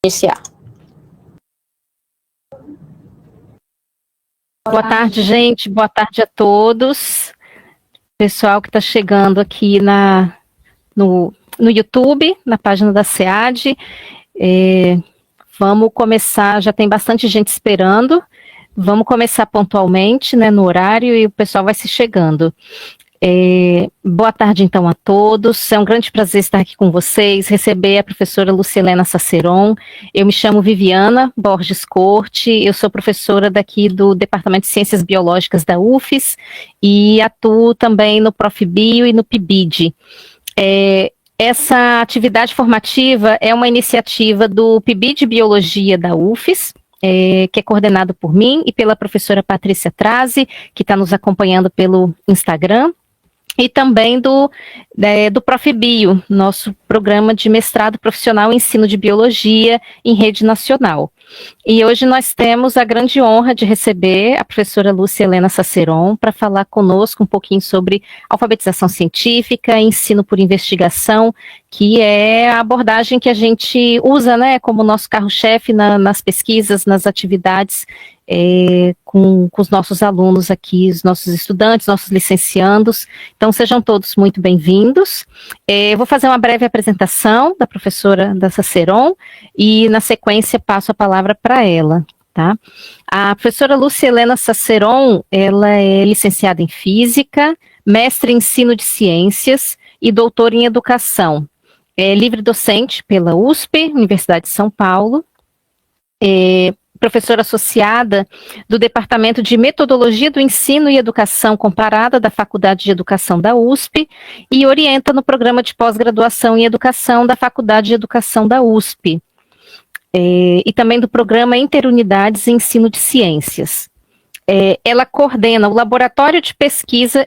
Iniciar. Boa tarde, gente. Boa tarde a todos. Pessoal que está chegando aqui no YouTube, na página da SEAD. Vamos começar, já tem bastante gente esperando. Vamos começar pontualmente, né, no horário, e o pessoal vai se chegando. Boa tarde, então, a todos. É um grande prazer estar aqui com vocês, receber a professora Lucielena Saceron. Eu me chamo Viviana Borges Corte, eu sou professora daqui do Departamento de Ciências Biológicas da UFES e atuo também no ProfBio e no PIBID. Essa atividade formativa é uma iniciativa do PIBID Biologia da UFES, que é coordenado por mim e pela professora Patrícia Trazi, que está nos acompanhando pelo Instagram. E também do ProfBio, nosso programa de mestrado profissional em ensino de biologia em rede nacional. E hoje nós temos a grande honra de receber a professora Lucielena Saceron para falar conosco um pouquinho sobre alfabetização científica, ensino por investigação, que é a abordagem que a gente usa, né, como nosso carro-chefe nas pesquisas, nas atividades, com os nossos alunos aqui, os nossos estudantes, nossos licenciandos. Então, sejam todos muito bem-vindos. Eu vou fazer uma breve apresentação da professora da Saceron e, na sequência, passo a palavra para ela. Tá? A professora Lucielena Saceron, ela é licenciada em Física, mestre em Ensino de Ciências e doutora em Educação. É livre docente pela USP, Universidade de São Paulo, professora associada do Departamento de Metodologia do Ensino e Educação Comparada da Faculdade de Educação da USP e orienta no programa de pós-graduação em Educação da Faculdade de Educação da USP, e também do programa Interunidades em Ensino de Ciências. Ela coordena o Laboratório de Pesquisa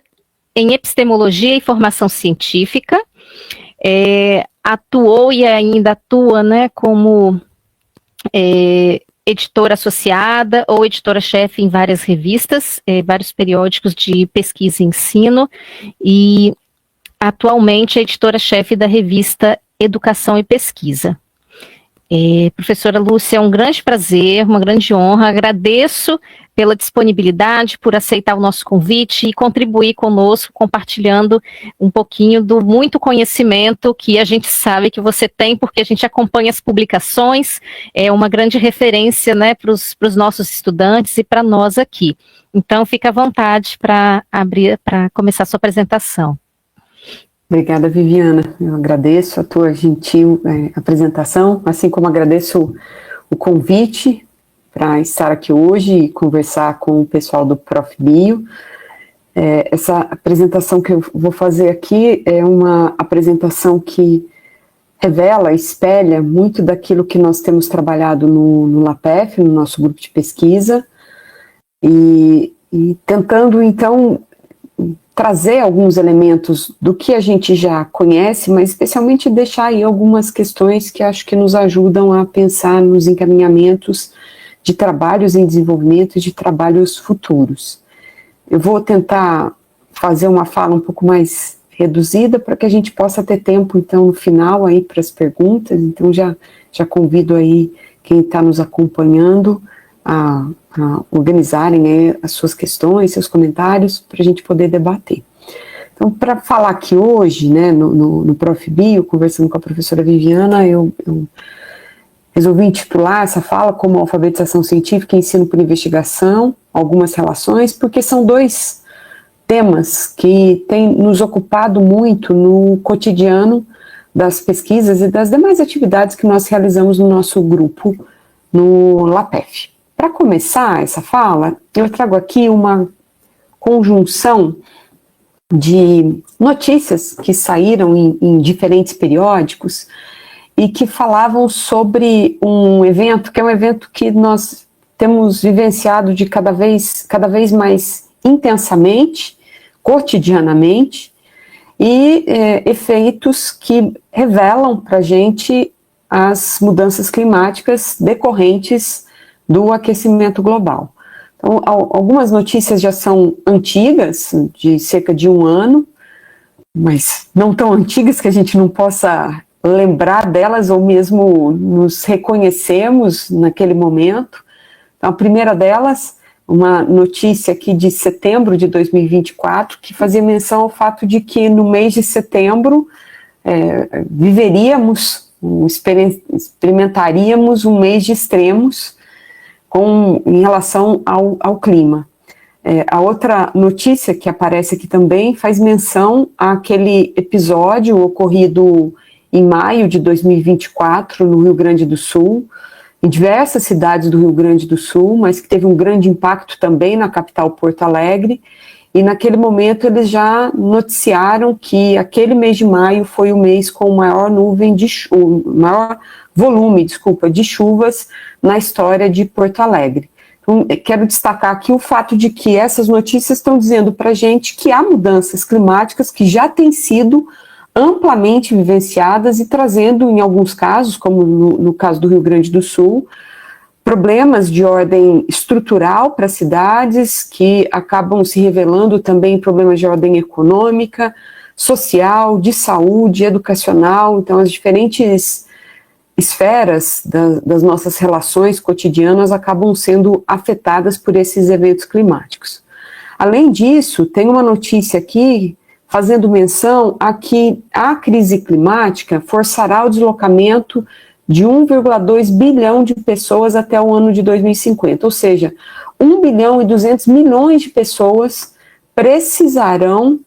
em Epistemologia e Formação Científica, atuou e ainda atua, né, como editora associada ou editora-chefe em várias revistas, vários periódicos de pesquisa e ensino, e atualmente é editora-chefe da revista Educação e Pesquisa. Professora Lúcia, é um grande prazer, uma grande honra, agradeço pela disponibilidade, por aceitar o nosso convite e contribuir conosco, compartilhando um pouquinho do muito conhecimento que a gente sabe que você tem, porque a gente acompanha as publicações, é uma grande referência, né, para os nossos estudantes e para nós aqui. Então, fica à vontade para começar a sua apresentação. Obrigada, Viviana. Eu agradeço a tua gentil apresentação, assim como agradeço o convite para estar aqui hoje e conversar com o pessoal do ProfBio. Essa apresentação que eu vou fazer aqui é uma apresentação que revela, espelha muito daquilo que nós temos trabalhado no LAPEF, no nosso grupo de pesquisa, e tentando, então, trazer alguns elementos do que a gente já conhece, mas especialmente deixar aí algumas questões que acho que nos ajudam a pensar nos encaminhamentos de trabalhos em desenvolvimento e de trabalhos futuros. Eu vou tentar fazer uma fala um pouco mais reduzida para que a gente possa ter tempo, então, no final aí para as perguntas. Então, já convido aí quem está nos acompanhando a organizarem as suas questões, seus comentários, para a gente poder debater. Então, para falar aqui hoje, né, no ProfBio, conversando com a professora Viviana, eu resolvi intitular essa fala como alfabetização científica e ensino por investigação, algumas relações, porque são dois temas que têm nos ocupado muito no cotidiano das pesquisas e das demais atividades que nós realizamos no nosso grupo no LAPEF. Para começar essa fala, eu trago aqui uma conjunção de notícias que saíram em diferentes periódicos e que falavam sobre um evento, que é um evento que nós temos vivenciado de cada vez mais intensamente, cotidianamente, e efeitos que revelam para a gente as mudanças climáticas decorrentes do aquecimento global. Então, algumas notícias já são antigas, de cerca de um ano, mas não tão antigas que a gente não possa lembrar delas ou mesmo nos reconhecemos naquele momento. Então, a primeira delas, uma notícia aqui de setembro de 2024, que fazia menção ao fato de que no mês de setembro experimentaríamos um mês de extremos em relação ao clima. A outra notícia que aparece aqui também faz menção àquele episódio ocorrido em maio de 2024 no Rio Grande do Sul, em diversas cidades do Rio Grande do Sul, mas que teve um grande impacto também na capital Porto Alegre, e naquele momento eles já noticiaram que aquele mês de maio foi o mês com o maior maior volume de chuvas na história de Porto Alegre. Então, quero destacar aqui o fato de que essas notícias estão dizendo para a gente que há mudanças climáticas que já têm sido amplamente vivenciadas e trazendo, em alguns casos, como no caso do Rio Grande do Sul, problemas de ordem estrutural para cidades que acabam se revelando também problemas de ordem econômica, social, de saúde, educacional. Então, as diferentes esferas das nossas relações cotidianas acabam sendo afetadas por esses eventos climáticos. Além disso, tem uma notícia aqui fazendo menção a que a crise climática forçará o deslocamento de 1,2 bilhão de pessoas até o ano de 2050, ou seja, 1 bilhão e 200 milhões de pessoas precisarão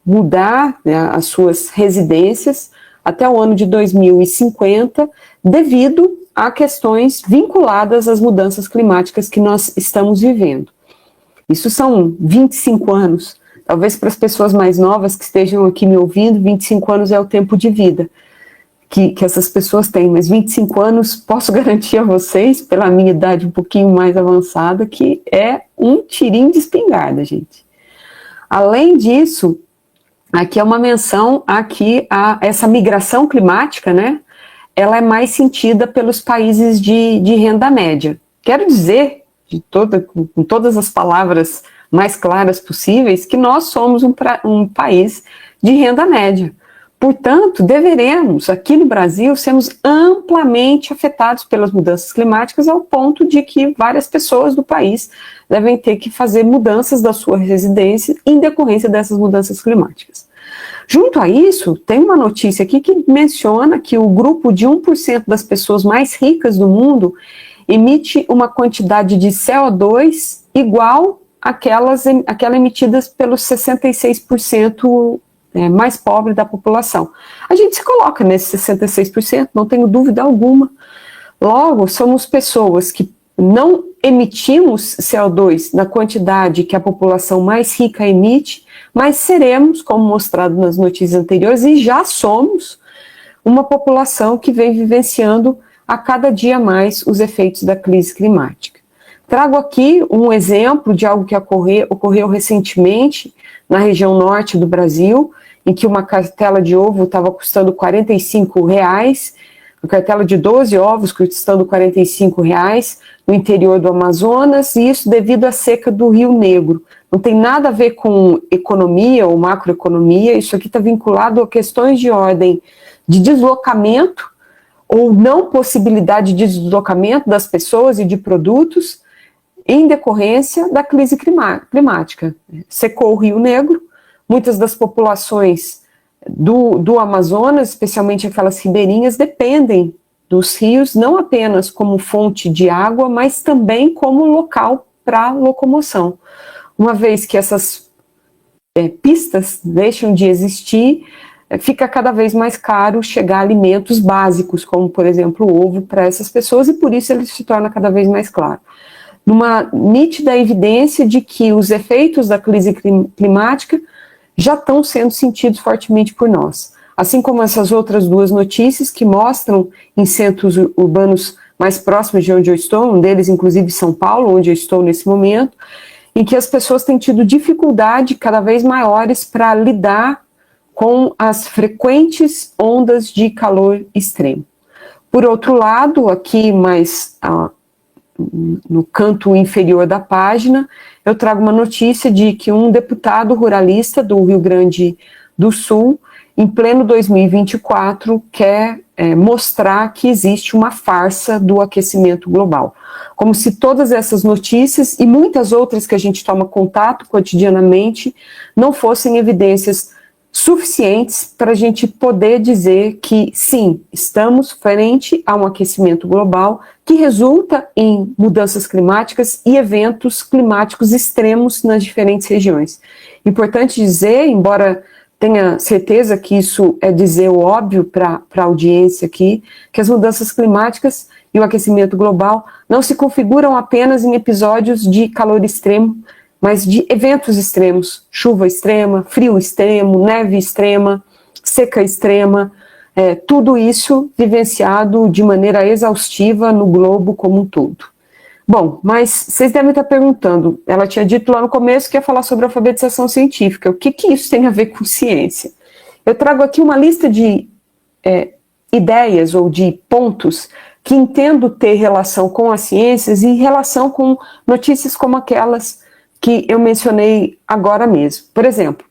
mudar, né, as suas residências até o ano de 2050, devido a questões vinculadas às mudanças climáticas que nós estamos vivendo. Isso são 25 anos. Talvez para as pessoas mais novas que estejam aqui me ouvindo, 25 anos é o tempo de vida que essas pessoas têm, mas 25 anos, posso garantir a vocês, pela minha idade um pouquinho mais avançada, que é um tirinho de espingarda, gente. Além disso, aqui é uma menção aqui a essa migração climática, né? Ela é mais sentida pelos países de renda média. Quero dizer, com todas as palavras mais claras possíveis, que nós somos um país de renda média. Portanto, deveremos, aqui no Brasil, sermos amplamente afetados pelas mudanças climáticas, ao ponto de que várias pessoas do país devem ter que fazer mudanças da sua residência em decorrência dessas mudanças climáticas. Junto a isso, tem uma notícia aqui que menciona que o grupo de 1% das pessoas mais ricas do mundo emite uma quantidade de CO2 igual àquela emitidas pelos 66% mais pobre da população. A gente se coloca nesse 66%, não tenho dúvida alguma. Logo, somos pessoas que não emitimos CO2 na quantidade que a população mais rica emite, mas seremos, como mostrado nas notícias anteriores, e já somos uma população que vem vivenciando a cada dia mais os efeitos da crise climática. Trago aqui um exemplo de algo que ocorreu recentemente na região norte do Brasil, em que uma cartela de ovo estava custando R$45, uma cartela de 12 ovos custando R$45 no interior do Amazonas, e isso devido à seca do Rio Negro. Não tem nada a ver com economia ou macroeconomia, isso aqui está vinculado a questões de ordem de deslocamento ou não possibilidade de deslocamento das pessoas e de produtos em decorrência da crise climática. Secou o Rio Negro, muitas das populações do Amazonas, especialmente aquelas ribeirinhas, dependem dos rios não apenas como fonte de água, mas também como local para locomoção. Uma vez que essas pistas deixam de existir, fica cada vez mais caro chegar a alimentos básicos, como, por exemplo, o ovo para essas pessoas, e por isso ele se torna cada vez mais claro. Numa nítida evidência de que os efeitos da crise climática já estão sendo sentidos fortemente por nós. Assim como essas outras duas notícias que mostram em centros urbanos mais próximos de onde eu estou, um deles inclusive São Paulo, onde eu estou nesse momento, em que as pessoas têm tido dificuldade cada vez maiores para lidar com as frequentes ondas de calor extremo. Por outro lado, aqui mais no canto inferior da página, eu trago uma notícia de que um deputado ruralista do Rio Grande do Sul, em pleno 2024, quer mostrar que existe uma farsa do aquecimento global. Como se todas essas notícias e muitas outras que a gente toma contato cotidianamente não fossem evidências suficientes para a gente poder dizer que, sim, estamos frente a um aquecimento global que resulta em mudanças climáticas e eventos climáticos extremos nas diferentes regiões. Importante dizer, embora tenha certeza que isso é dizer o óbvio para a audiência aqui, que as mudanças climáticas e o aquecimento global não se configuram apenas em episódios de calor extremo, mas de eventos extremos, chuva extrema, frio extremo, neve extrema, seca extrema, tudo isso vivenciado de maneira exaustiva no globo como um todo. Bom, mas vocês devem estar perguntando, ela tinha dito lá no começo que ia falar sobre alfabetização científica, o que isso tem a ver com ciência? Eu trago aqui uma lista de ideias ou de pontos que entendo ter relação com as ciências e relação com notícias como aquelas que eu mencionei agora mesmo. Por exemplo,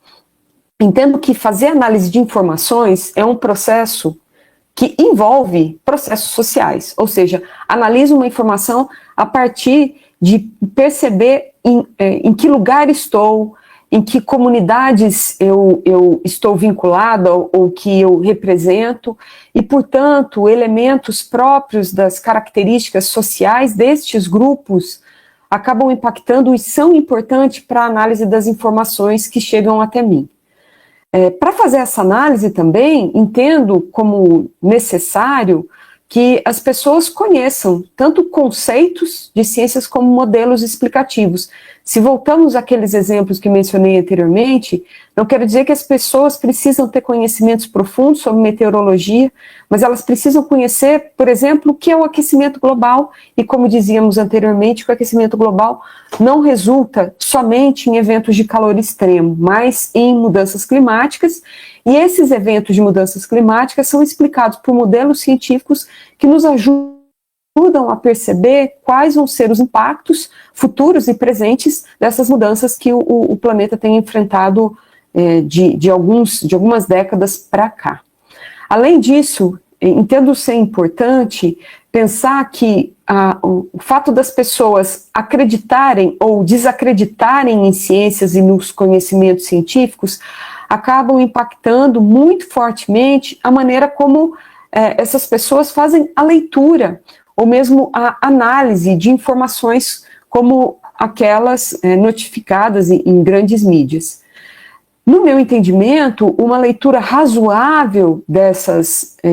entendo que fazer análise de informações é um processo que envolve processos sociais, ou seja, analisa uma informação a partir de perceber em que lugar estou, em que comunidades eu estou vinculado ou que eu represento, e, portanto, elementos próprios das características sociais destes grupos acabam impactando e são importantes para a análise das informações que chegam até mim. Para fazer essa análise também, entendo como necessário que as pessoas conheçam tanto conceitos de ciências como modelos explicativos. Se voltamos àqueles exemplos que mencionei anteriormente, não quero dizer que as pessoas precisam ter conhecimentos profundos sobre meteorologia, mas elas precisam conhecer, por exemplo, o que é o aquecimento global, e como dizíamos anteriormente, o aquecimento global não resulta somente em eventos de calor extremo, mas em mudanças climáticas, e esses eventos de mudanças climáticas são explicados por modelos científicos que nos ajudam a perceber quais vão ser os impactos futuros e presentes dessas mudanças que o planeta tem enfrentado de algumas décadas para cá. Além disso, entendo ser importante pensar que o fato das pessoas acreditarem ou desacreditarem em ciências e nos conhecimentos científicos acabam impactando muito fortemente a maneira como essas pessoas fazem a leitura ou mesmo a análise de informações como aquelas notificadas em grandes mídias. No meu entendimento, uma leitura razoável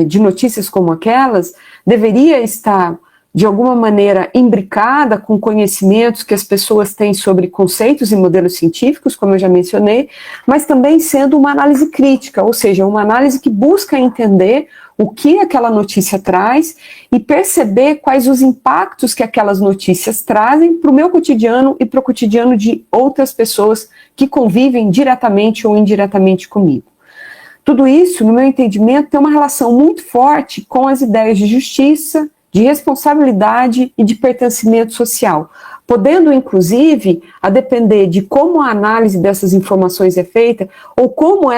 de notícias como aquelas deveria estar, de alguma maneira, imbricada com conhecimentos que as pessoas têm sobre conceitos e modelos científicos, como eu já mencionei, mas também sendo uma análise crítica, ou seja, uma análise que busca entender o que aquela notícia traz e perceber quais os impactos que aquelas notícias trazem para o meu cotidiano e para o cotidiano de outras pessoas que convivem diretamente ou indiretamente comigo. Tudo isso, no meu entendimento, tem uma relação muito forte com as ideias de justiça, de responsabilidade e de pertencimento social, podendo, inclusive, a depender de como a análise dessas informações é feita ou como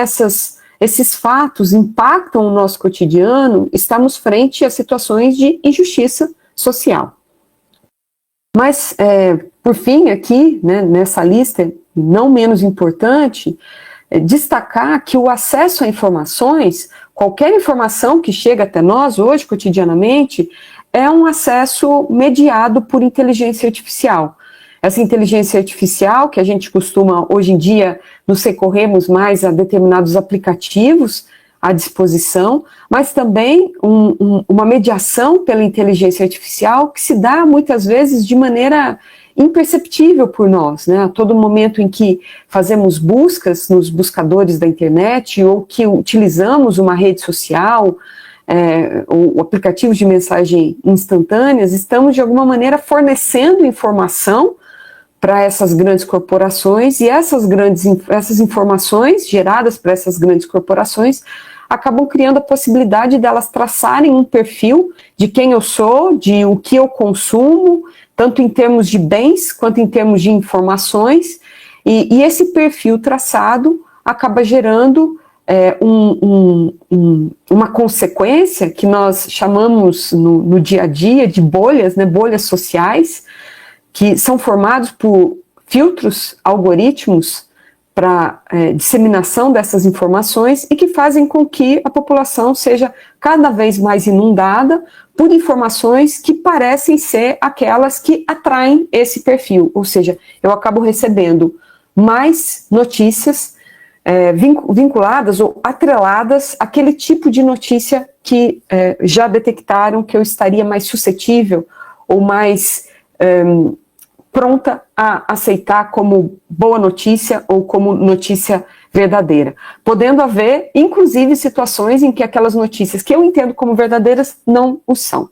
esses fatos impactam o nosso cotidiano, estamos frente a situações de injustiça social. Mas, por fim, aqui, né, nessa lista, não menos importante, destacar que o acesso a informações, qualquer informação que chega até nós hoje, cotidianamente, é um acesso mediado por inteligência artificial. Essa inteligência artificial, que a gente costuma, hoje em dia, nos recorremos mais a determinados aplicativos à disposição, mas também uma mediação pela inteligência artificial que se dá, muitas vezes, de maneira imperceptível por nós, né? A todo momento em que fazemos buscas nos buscadores da internet ou que utilizamos uma rede social, ou aplicativos de mensagem instantâneas, estamos, de alguma maneira, fornecendo informação para essas grandes corporações, e essas informações geradas para essas grandes corporações acabam criando a possibilidade delas traçarem um perfil de quem eu sou, de o que eu consumo, tanto em termos de bens quanto em termos de informações, e esse perfil traçado acaba gerando uma consequência que nós chamamos no dia a dia de bolhas, né, bolhas sociais, que são formados por filtros, algoritmos para disseminação dessas informações e que fazem com que a população seja cada vez mais inundada por informações que parecem ser aquelas que atraem esse perfil, ou seja, eu acabo recebendo mais notícias vinculadas ou atreladas àquele tipo de notícia que já detectaram que eu estaria mais suscetível ou mais pronta a aceitar como boa notícia ou como notícia verdadeira, podendo haver, inclusive, situações em que aquelas notícias que eu entendo como verdadeiras não o são.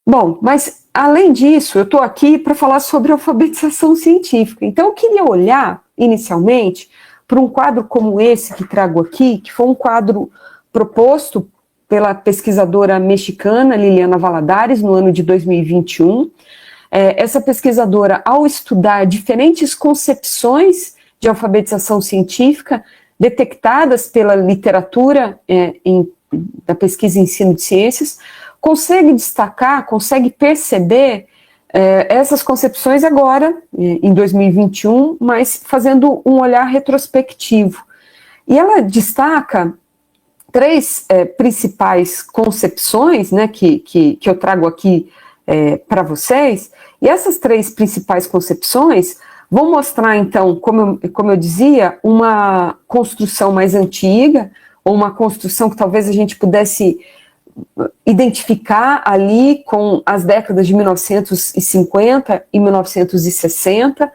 Bom, mas além disso, eu estou aqui para falar sobre alfabetização científica, então eu queria olhar, inicialmente, para um quadro como esse que trago aqui, que foi um quadro proposto pela pesquisadora mexicana Liliana Valladares no ano de 2021, essa pesquisadora, ao estudar diferentes concepções de alfabetização científica detectadas pela literatura da pesquisa em ensino de ciências, consegue destacar, consegue perceber essas concepções agora, em 2021, mas fazendo um olhar retrospectivo. E ela destaca três principais concepções, né, que eu trago aqui para vocês, e essas três principais concepções vão mostrar, então, como eu dizia, uma construção mais antiga, ou uma construção que talvez a gente pudesse identificar ali com as décadas de 1950 e 1960,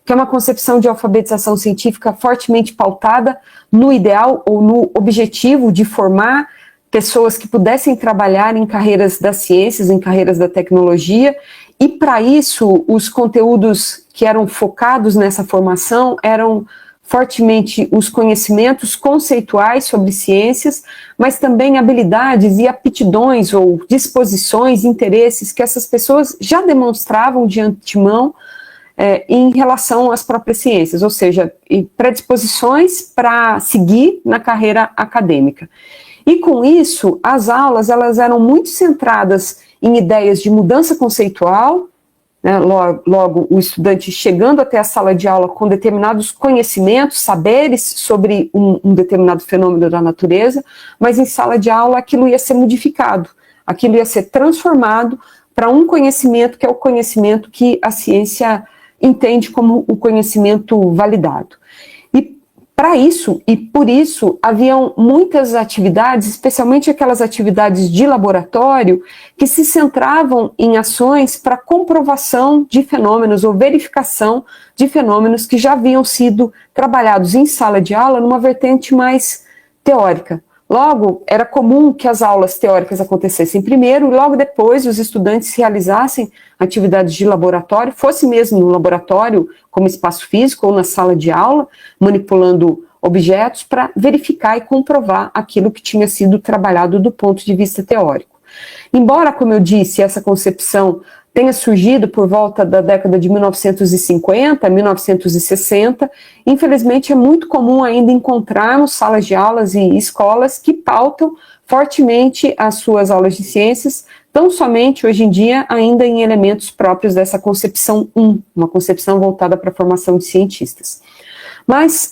que é uma concepção de alfabetização científica fortemente pautada no ideal ou no objetivo de formar pessoas que pudessem trabalhar em carreiras das ciências, em carreiras da tecnologia, e para isso os conteúdos que eram focados nessa formação eram fortemente os conhecimentos conceituais sobre ciências, mas também habilidades e aptidões ou disposições, interesses que essas pessoas já demonstravam de antemão em relação às próprias ciências, ou seja, predisposições para seguir na carreira acadêmica. E com isso, as aulas elas eram muito centradas em ideias de mudança conceitual, né, logo o estudante chegando até a sala de aula com determinados conhecimentos, saberes sobre um determinado fenômeno da natureza, mas em sala de aula aquilo ia ser modificado, aquilo ia ser transformado para um conhecimento que é o conhecimento que a ciência entende como o conhecimento validado. Para isso, e por isso, haviam muitas atividades, especialmente aquelas atividades de laboratório, que se centravam em ações para comprovação de fenômenos ou verificação de fenômenos que já haviam sido trabalhados em sala de aula numa vertente mais teórica. Logo, era comum que as aulas teóricas acontecessem primeiro e logo depois os estudantes realizassem atividades de laboratório, fosse mesmo no laboratório como espaço físico ou na sala de aula, manipulando objetos para verificar e comprovar aquilo que tinha sido trabalhado do ponto de vista teórico. Embora, como eu disse, essa concepção tenha surgido por volta da década de 1950, 1960, infelizmente é muito comum ainda encontrarmos salas de aulas e escolas que pautam fortemente as suas aulas de ciências, tão somente hoje em dia ainda em elementos próprios dessa concepção 1, uma concepção voltada para a formação de cientistas. Mas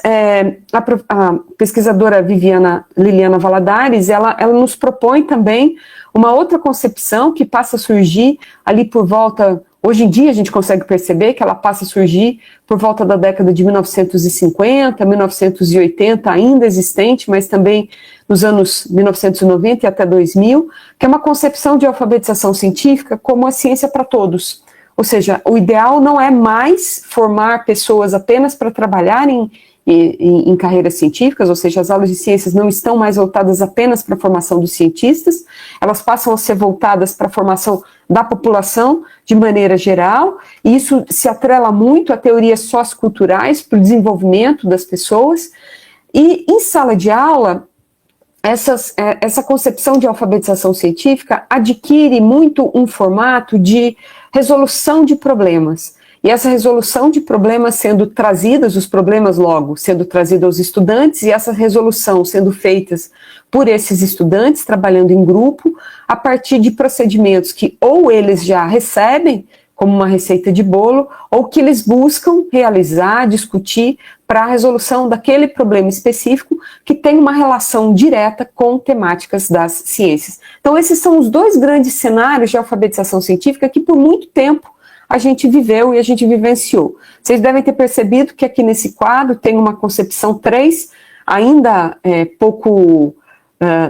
a pesquisadora Liliana Valladares, ela nos propõe também uma outra concepção que passa a surgir ali por volta, hoje em dia a gente consegue perceber que ela passa a surgir por volta da década de 1950, 1980, ainda existente, mas também nos anos 1990 e até 2000, que é uma concepção de alfabetização científica como a ciência para todos. Ou seja, o ideal não é mais formar pessoas apenas para trabalhar em carreiras científicas, ou seja, as aulas de ciências não estão mais voltadas apenas para a formação dos cientistas, elas passam a ser voltadas para a formação da população de maneira geral, e isso se atrela muito a teorias socioculturais para o desenvolvimento das pessoas, e em sala de aula, essa concepção de alfabetização científica adquire muito um formato de resolução de problemas. e essa resolução de problemas sendo trazidas, os problemas logo sendo trazidos aos estudantes, e essa resolução sendo feitas por esses estudantes, trabalhando em grupo, a partir de procedimentos que ou eles já recebem, como uma receita de bolo, ou que eles buscam realizar, discutir, para a resolução daquele problema específico que tem uma relação direta com temáticas das ciências. Então, esses são os dois grandes cenários de alfabetização científica que, por muito tempo, a gente viveu e a gente vivenciou. Vocês devem ter percebido que aqui nesse quadro tem uma concepção 3, ainda pouco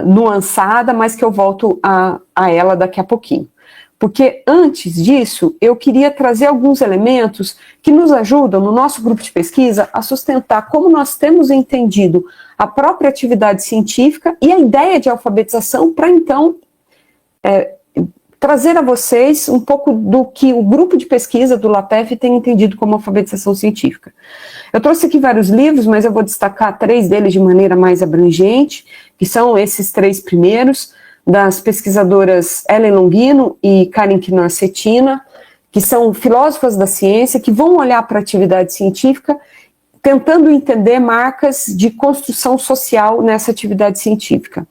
nuançada, mas que eu volto a ela daqui a pouquinho. Porque antes disso, eu queria trazer alguns elementos que nos ajudam, no nosso grupo de pesquisa, a sustentar como nós temos entendido a própria atividade científica e a ideia de alfabetização, para então trazer a vocês um pouco do que o grupo de pesquisa do LAPEF tem entendido como alfabetização científica. Eu trouxe aqui vários livros, mas eu vou destacar 3 deles de maneira mais abrangente, que são esses 3 primeiros, das pesquisadoras Ellen Longino e Karen Knorr-Cetina, que são filósofas da ciência, que vão olhar para a atividade científica, tentando entender marcas de construção social nessa atividade científica.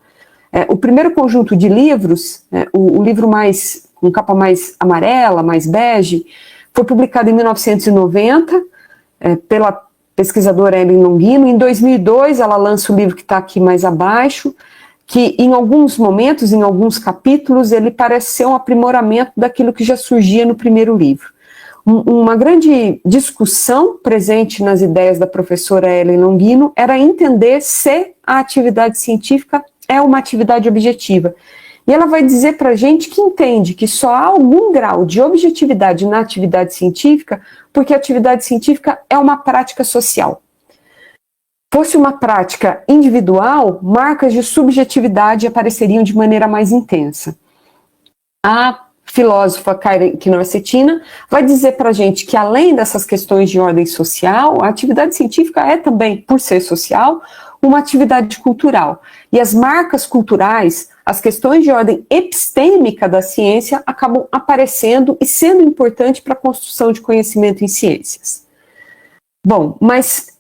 O primeiro conjunto de livros, o livro com capa mais amarela, mais bege, foi publicado em 1990, pela pesquisadora Ellen Longino. Em 2002, ela lança o livro que está aqui mais abaixo, que em alguns momentos, em alguns capítulos, ele parece ser um aprimoramento daquilo que já surgia no primeiro livro. Uma grande discussão presente nas ideias da professora Ellen Longino era entender se a atividade científica é uma atividade objetiva. E ela vai dizer para a gente que entende que só há algum grau de objetividade na atividade científica porque a atividade científica é uma prática social. Fosse uma prática individual, marcas de subjetividade apareceriam de maneira mais intensa. A filósofa Karen Knorr-Cetina vai dizer para a gente que, além dessas questões de ordem social, a atividade científica é também, por ser social, uma atividade cultural. E as marcas culturais, as questões de ordem epistêmica da ciência, acabam aparecendo e sendo importante para a construção de conhecimento em ciências. Bom, mas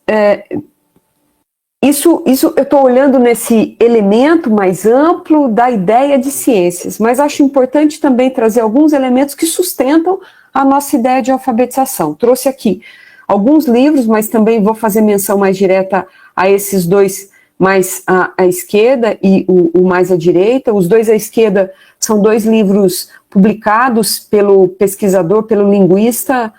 Isso eu estou olhando nesse elemento mais amplo da ideia de ciências, mas acho importante também trazer alguns elementos que sustentam a nossa ideia de alfabetização. Trouxe aqui alguns livros, mas também vou fazer menção mais direta a esses dois mais à esquerda e o mais à direita. Os dois à esquerda são 2 livros publicados pelo pesquisador, pelo linguista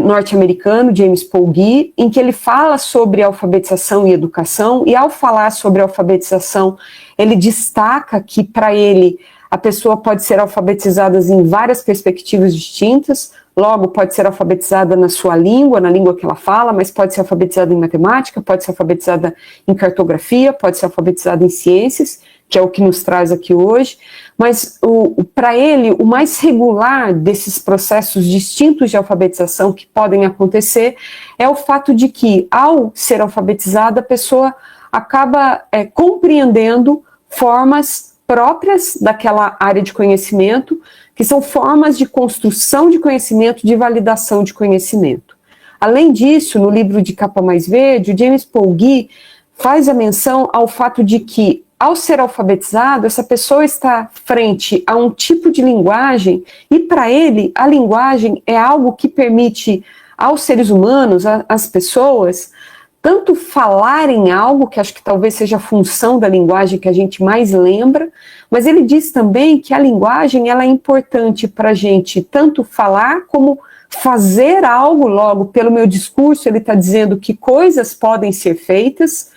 norte-americano, James Polghi, em que ele fala sobre alfabetização e educação, e ao falar sobre alfabetização, ele destaca que, para ele, a pessoa pode ser alfabetizada em várias perspectivas distintas, logo pode ser alfabetizada na sua língua, na língua que ela fala, mas pode ser alfabetizada em matemática, pode ser alfabetizada em cartografia, pode ser alfabetizada em ciências, que é o que nos traz aqui hoje, mas para ele o mais regular desses processos distintos de alfabetização que podem acontecer é o fato de que, ao ser alfabetizada, a pessoa acaba compreendendo formas próprias daquela área de conhecimento, que são formas de construção de conhecimento, de validação de conhecimento. Além disso, no livro de capa mais verde, o James Polghi faz a menção ao fato de que, ao ser alfabetizado, essa pessoa está frente a um tipo de linguagem e, para ele, a linguagem é algo que permite aos seres humanos, às pessoas, tanto falarem algo, que acho que talvez seja a função da linguagem que a gente mais lembra, mas ele diz também que a linguagem ela é importante para a gente tanto falar como fazer algo. Logo, pelo meu discurso, ele está dizendo que coisas podem ser feitas,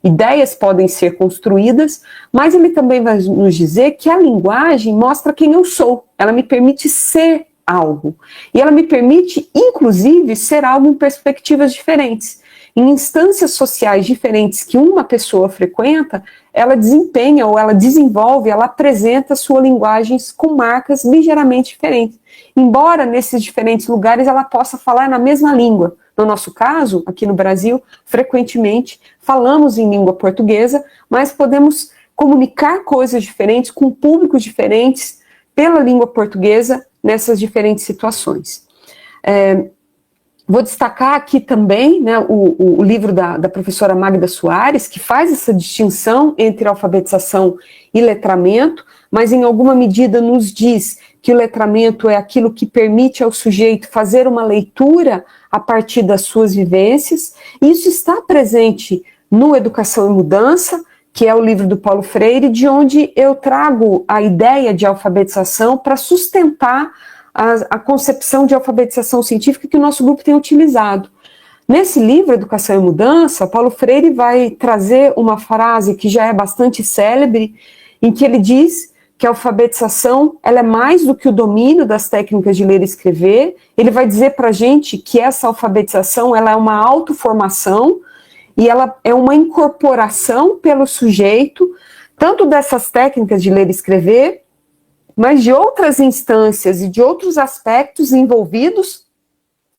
ideias podem ser construídas, mas ele também vai nos dizer que a linguagem mostra quem eu sou, ela me permite ser algo, e ela me permite, inclusive, ser algo em perspectivas diferentes. Em instâncias sociais diferentes que uma pessoa frequenta, ela desempenha ou ela desenvolve, ela apresenta sua linguagem com marcas ligeiramente diferentes. Embora nesses diferentes lugares ela possa falar na mesma língua. No nosso caso, aqui no Brasil, frequentemente falamos em língua portuguesa, mas podemos comunicar coisas diferentes com públicos diferentes pela língua portuguesa nessas diferentes situações. Vou destacar aqui também, né, o livro da professora Magda Soares, que faz essa distinção entre alfabetização e letramento, mas em alguma medida nos diz que o letramento é aquilo que permite ao sujeito fazer uma leitura a partir das suas vivências, e isso está presente no Educação e Mudança, que é o livro do Paulo Freire, de onde eu trago a ideia de alfabetização para sustentar a concepção de alfabetização científica que o nosso grupo tem utilizado. Nesse livro, Educação e Mudança, Paulo Freire vai trazer uma frase que já é bastante célebre, em que ele diz que a alfabetização ela é mais do que o domínio das técnicas de ler e escrever. Ele vai dizer para a gente que essa alfabetização ela é uma autoformação e ela é uma incorporação pelo sujeito, tanto dessas técnicas de ler e escrever, mas de outras instâncias e de outros aspectos envolvidos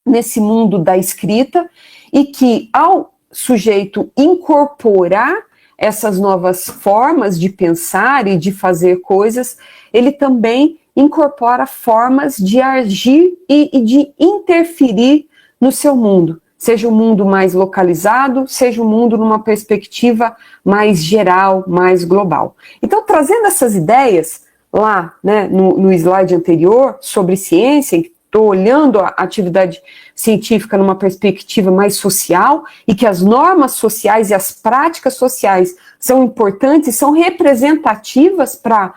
nesse mundo da escrita, e que ao sujeito incorporar essas novas formas de pensar e de fazer coisas, ele também incorpora formas de agir e de interferir no seu mundo, seja um mundo mais localizado, seja um mundo numa perspectiva mais geral, mais global. Então, trazendo essas ideias, lá, né, no slide anterior, sobre ciência, estou olhando a atividade científica numa perspectiva mais social, e que as normas sociais e as práticas sociais são importantes, são representativas para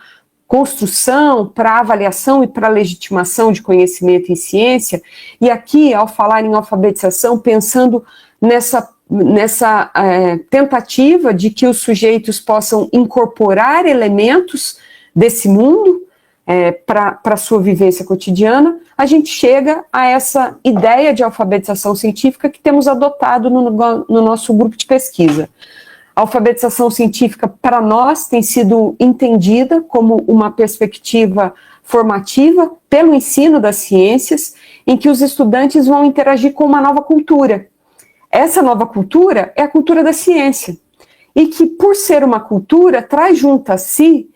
construção, para avaliação e para legitimação de conhecimento em ciência. E aqui, ao falar em alfabetização, pensando nessa tentativa de que os sujeitos possam incorporar elementos desse mundo para a sua vivência cotidiana, a gente chega a essa ideia de alfabetização científica que temos adotado no nosso grupo de pesquisa. A alfabetização científica, para nós, tem sido entendida como uma perspectiva formativa pelo ensino das ciências, em que os estudantes vão interagir com uma nova cultura. Essa nova cultura é a cultura da ciência, e que, por ser uma cultura, traz junto a si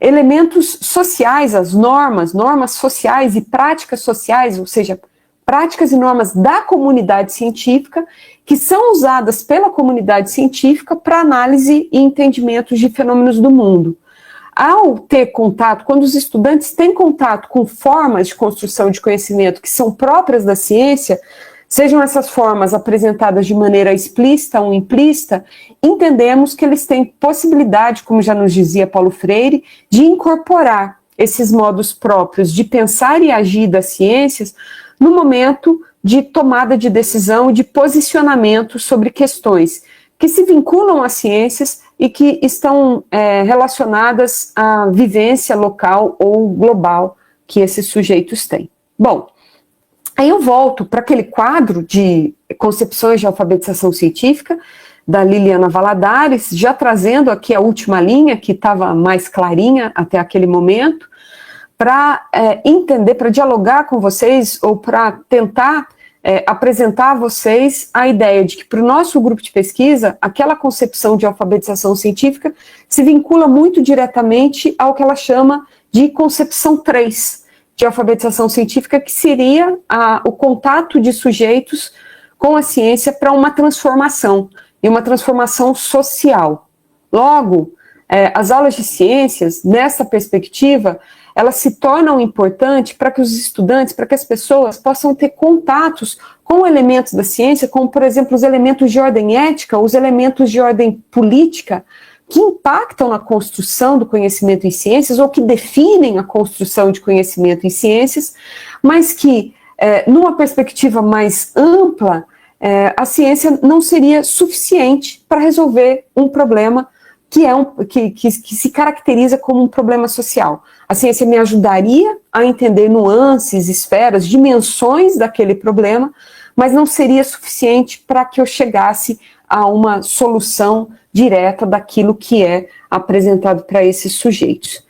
elementos sociais, as normas sociais e práticas sociais, ou seja, práticas e normas da comunidade científica, que são usadas pela comunidade científica para análise e entendimento de fenômenos do mundo. Ao ter contato, quando os estudantes têm contato com formas de construção de conhecimento que são próprias da ciência, sejam essas formas apresentadas de maneira explícita ou implícita, entendemos que eles têm possibilidade, como já nos dizia Paulo Freire, de incorporar esses modos próprios de pensar e agir das ciências no momento de tomada de decisão e de posicionamento sobre questões que se vinculam às ciências e que estão relacionadas à vivência local ou global que esses sujeitos têm. Bom, aí eu volto para aquele quadro de concepções de alfabetização científica da Liliana Valadares, já trazendo aqui a última linha, que estava mais clarinha até aquele momento, para entender, para dialogar com vocês, ou para tentar apresentar a vocês a ideia de que, para o nosso grupo de pesquisa, aquela concepção de alfabetização científica se vincula muito diretamente ao que ela chama de concepção 3, de alfabetização científica, que seria o contato de sujeitos com a ciência para uma transformação, e uma transformação social. Logo, as aulas de ciências, nessa perspectiva, elas se tornam importantes para que os estudantes, para que as pessoas possam ter contatos com elementos da ciência, como, por exemplo, os elementos de ordem ética, os elementos de ordem política, que impactam na construção do conhecimento em ciências, ou que definem a construção de conhecimento em ciências, mas que, numa perspectiva mais ampla, a ciência não seria suficiente para resolver um problema que se caracteriza como um problema social. A ciência me ajudaria a entender nuances, esferas, dimensões daquele problema, mas não seria suficiente para que eu chegasse a uma solução direta daquilo que é apresentado para esses sujeitos.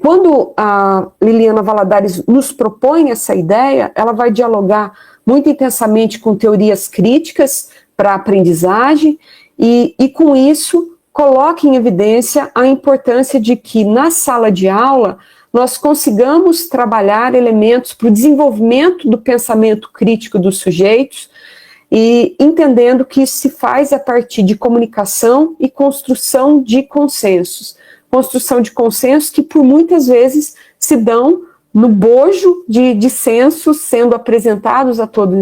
Quando a Liliana Valadares nos propõe essa ideia, ela vai dialogar muito intensamente com teorias críticas para a aprendizagem e com isso coloca em evidência a importância de que na sala de aula nós consigamos trabalhar elementos para o desenvolvimento do pensamento crítico dos sujeitos, e entendendo que isso se faz a partir de comunicação e construção de consensos. Construção de consensos que, por muitas vezes, se dão no bojo de dissensos sendo apresentados a todo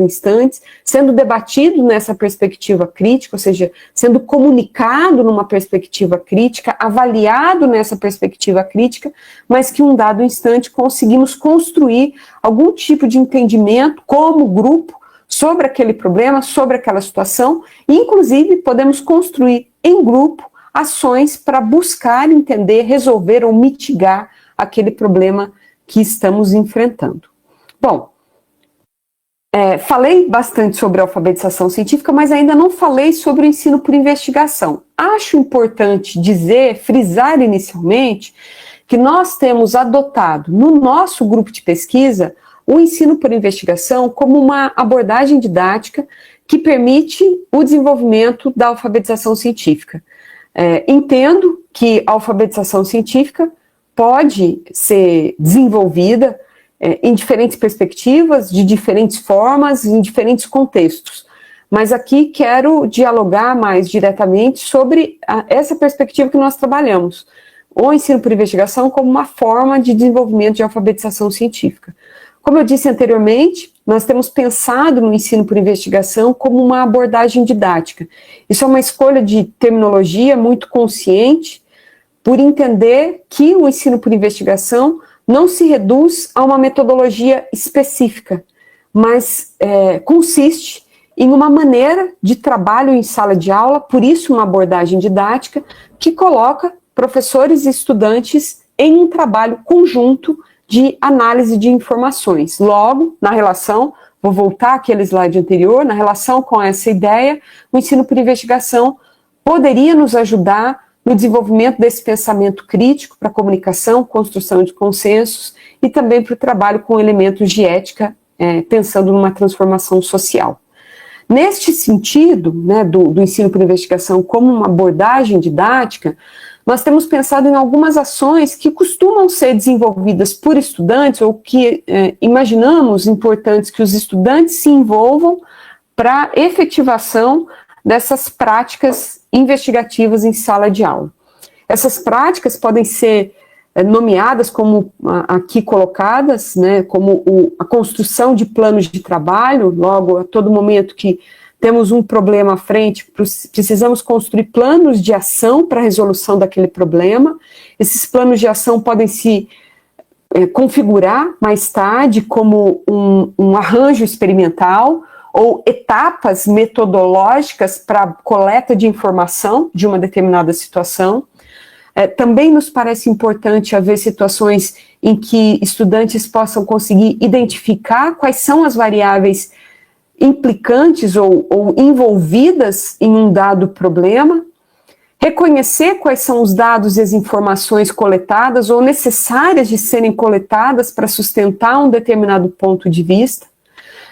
instante, sendo debatido nessa perspectiva crítica, ou seja, sendo comunicado numa perspectiva crítica, avaliado nessa perspectiva crítica, mas que em um dado instante conseguimos construir algum tipo de entendimento como grupo sobre aquele problema, sobre aquela situação, e inclusive podemos construir em grupo ações para buscar entender, resolver ou mitigar aquele problema que estamos enfrentando. Bom, falei bastante sobre a alfabetização científica, mas ainda não falei sobre o ensino por investigação. Acho importante dizer, frisar inicialmente, que nós temos adotado no nosso grupo de pesquisa o ensino por investigação como uma abordagem didática que permite o desenvolvimento da alfabetização científica. Entendo que a alfabetização científica pode ser desenvolvida em diferentes perspectivas, de diferentes formas, em diferentes contextos. Mas aqui quero dialogar mais diretamente sobre essa perspectiva que nós trabalhamos, o ensino por investigação como uma forma de desenvolvimento de alfabetização científica. Como eu disse anteriormente, nós temos pensado no ensino por investigação como uma abordagem didática. Isso é uma escolha de terminologia muito consciente, por entender que o ensino por investigação não se reduz a uma metodologia específica, mas consiste em uma maneira de trabalho em sala de aula, por isso uma abordagem didática, que coloca professores e estudantes em um trabalho conjunto de análise de informações. Logo, na relação, vou voltar àquele slide anterior, na relação com essa ideia, o ensino por investigação poderia nos ajudar no desenvolvimento desse pensamento crítico para a comunicação, construção de consensos e também para o trabalho com elementos de ética, pensando numa transformação social. Neste sentido, né, do ensino por investigação como uma abordagem didática, nós temos pensado em algumas ações que costumam ser desenvolvidas por estudantes ou que imaginamos importantes que os estudantes se envolvam para a efetivação dessas práticas investigativas em sala de aula. Essas práticas podem ser nomeadas como aqui colocadas, né, como a construção de planos de trabalho. Logo, a todo momento que temos um problema à frente, precisamos construir planos de ação para a resolução daquele problema. Esses planos de ação podem se configurar mais tarde como um arranjo experimental ou etapas metodológicas para coleta de informação de uma determinada situação. Também nos parece importante haver situações em que estudantes possam conseguir identificar quais são as variáveis implicantes ou envolvidas em um dado problema, reconhecer quais são os dados e as informações coletadas ou necessárias de serem coletadas para sustentar um determinado ponto de vista,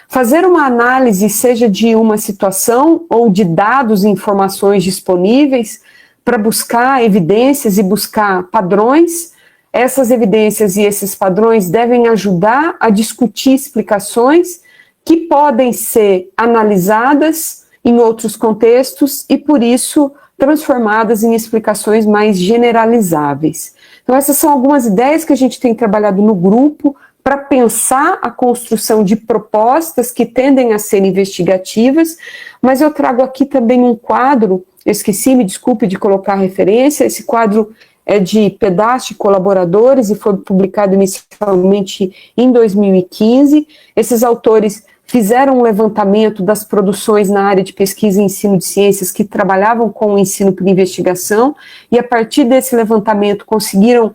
fazer uma análise, seja de uma situação ou de dados e informações disponíveis, para buscar evidências e buscar padrões. Essas evidências e esses padrões devem ajudar a discutir explicações que podem ser analisadas em outros contextos e, por isso, transformadas em explicações mais generalizáveis. Então, essas são algumas ideias que a gente tem trabalhado no grupo para pensar a construção de propostas que tendem a ser investigativas, mas eu trago aqui também um quadro, eu esqueci, me desculpe de colocar a referência, esse quadro é de Pedache Colaboradores e foi publicado inicialmente em 2015. Esses autores fizeram um levantamento das produções na área de pesquisa e ensino de ciências que trabalhavam com o ensino por investigação, e a partir desse levantamento conseguiram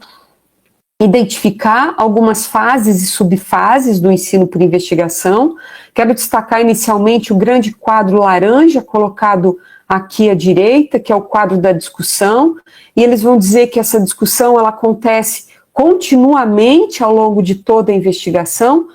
identificar algumas fases e subfases do ensino por investigação. Quero destacar inicialmente o grande quadro laranja, colocado aqui à direita, que é o quadro da discussão, e eles vão dizer que essa discussão ela acontece continuamente ao longo de toda a investigação.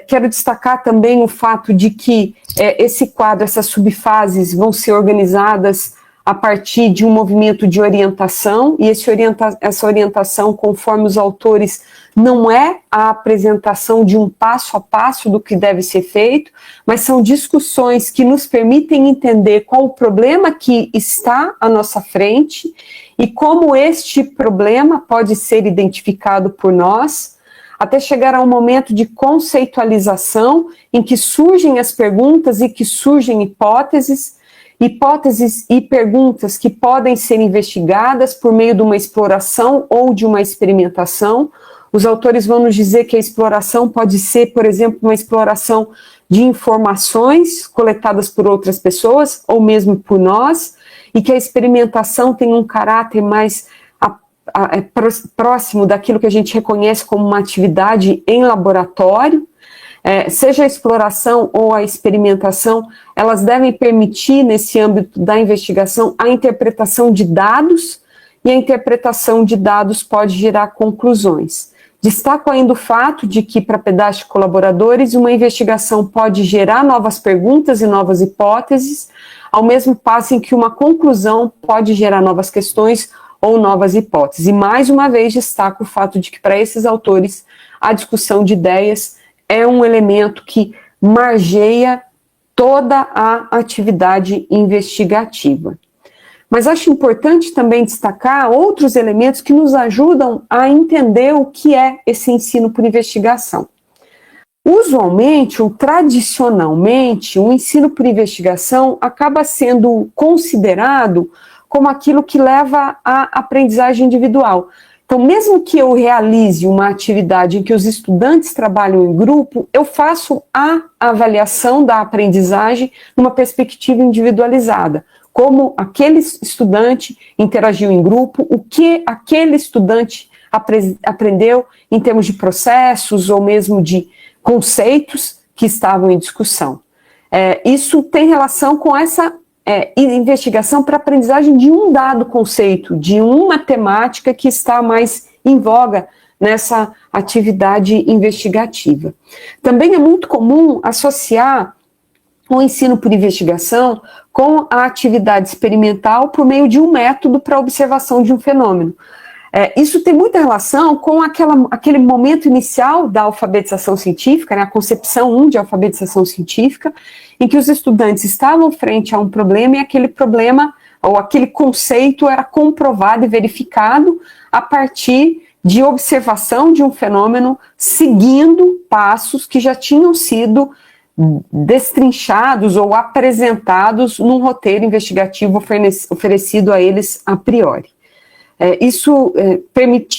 Quero destacar também o fato de que esse quadro, essas subfases vão ser organizadas a partir de um movimento de orientação, e essa orientação, conforme os autores, não é a apresentação de um passo a passo do que deve ser feito, mas são discussões que nos permitem entender qual o problema que está à nossa frente e como este problema pode ser identificado por nós, até chegar a um momento de conceitualização em que surgem as perguntas e que surgem hipóteses e perguntas que podem ser investigadas por meio de uma exploração ou de uma experimentação. Os autores vão nos dizer que a exploração pode ser, por exemplo, uma exploração de informações coletadas por outras pessoas, ou mesmo por nós, e que a experimentação tem um caráter mais próximo daquilo que a gente reconhece como uma atividade em laboratório. Seja a exploração ou a experimentação, elas devem permitir, nesse âmbito da investigação, a interpretação de dados, e a interpretação de dados pode gerar conclusões. Destaco ainda o fato de que, para pedaços colaboradores, uma investigação pode gerar novas perguntas e novas hipóteses, ao mesmo passo em que uma conclusão pode gerar novas questões ou novas hipóteses. E, mais uma vez, destaco o fato de que, para esses autores, a discussão de ideias é um elemento que margeia toda a atividade investigativa. Mas acho importante também destacar outros elementos que nos ajudam a entender o que é esse ensino por investigação. Usualmente, ou tradicionalmente, o ensino por investigação acaba sendo considerado como aquilo que leva à aprendizagem individual. Então, mesmo que eu realize uma atividade em que os estudantes trabalham em grupo, eu faço a avaliação da aprendizagem numa perspectiva individualizada. Como aquele estudante interagiu em grupo, o que aquele estudante aprendeu em termos de processos ou mesmo de conceitos que estavam em discussão. Isso tem relação com essa investigação para aprendizagem de um dado conceito, de uma temática que está mais em voga nessa atividade investigativa. Também é muito comum associar o ensino por investigação com a atividade experimental por meio de um método para observação de um fenômeno. Isso tem muita relação com aquele momento inicial da alfabetização científica, né, a concepção 1 de alfabetização científica, em que os estudantes estavam frente a um problema e aquele problema, ou aquele conceito, era comprovado e verificado a partir de observação de um fenômeno, seguindo passos que já tinham sido destrinchados ou apresentados num roteiro investigativo oferecido a eles a priori. Isso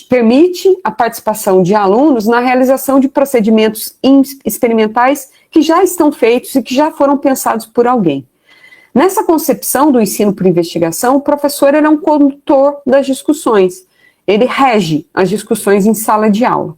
permite a participação de alunos na realização de procedimentos experimentais que já estão feitos e que já foram pensados por alguém. Nessa concepção do ensino por investigação, o professor é um condutor das discussões, ele rege as discussões em sala de aula.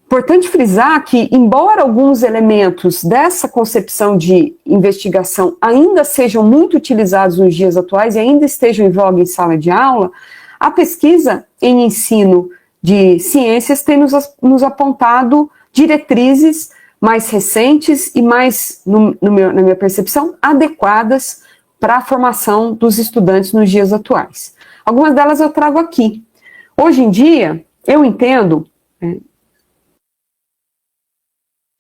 Importante frisar que, embora alguns elementos dessa concepção de investigação ainda sejam muito utilizados nos dias atuais e ainda estejam em voga em sala de aula, a pesquisa em ensino de ciências tem nos apontado diretrizes mais recentes e mais, na minha percepção, adequadas para a formação dos estudantes nos dias atuais. Algumas delas eu trago aqui. Hoje em dia, eu entendo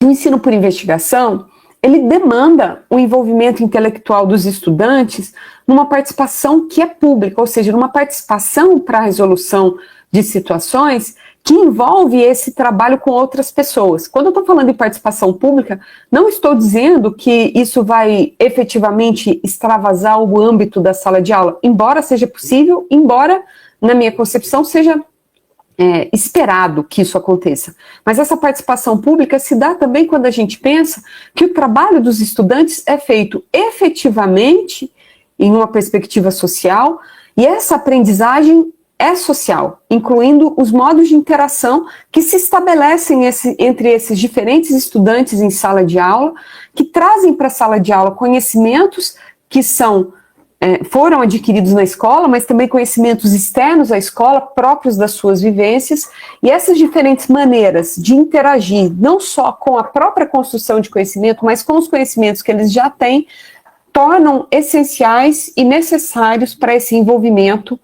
o ensino por investigação, ele demanda o envolvimento intelectual dos estudantes numa participação que é pública, ou seja, numa participação para a resolução de situações que envolve esse trabalho com outras pessoas. Quando eu estou falando de participação pública, não estou dizendo que isso vai efetivamente extravasar o âmbito da sala de aula, embora seja possível, embora, na minha concepção, seja esperado que isso aconteça. Mas essa participação pública se dá também quando a gente pensa que o trabalho dos estudantes é feito efetivamente em uma perspectiva social, e essa aprendizagem é social, incluindo os modos de interação que se estabelecem entre esses diferentes estudantes em sala de aula, que trazem para a sala de aula conhecimentos que foram adquiridos na escola, mas também conhecimentos externos à escola, próprios das suas vivências, e essas diferentes maneiras de interagir, não só com a própria construção de conhecimento, mas com os conhecimentos que eles já têm, tornam essenciais e necessários para esse envolvimento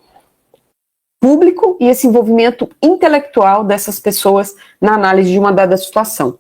público e esse envolvimento intelectual dessas pessoas na análise de uma dada situação.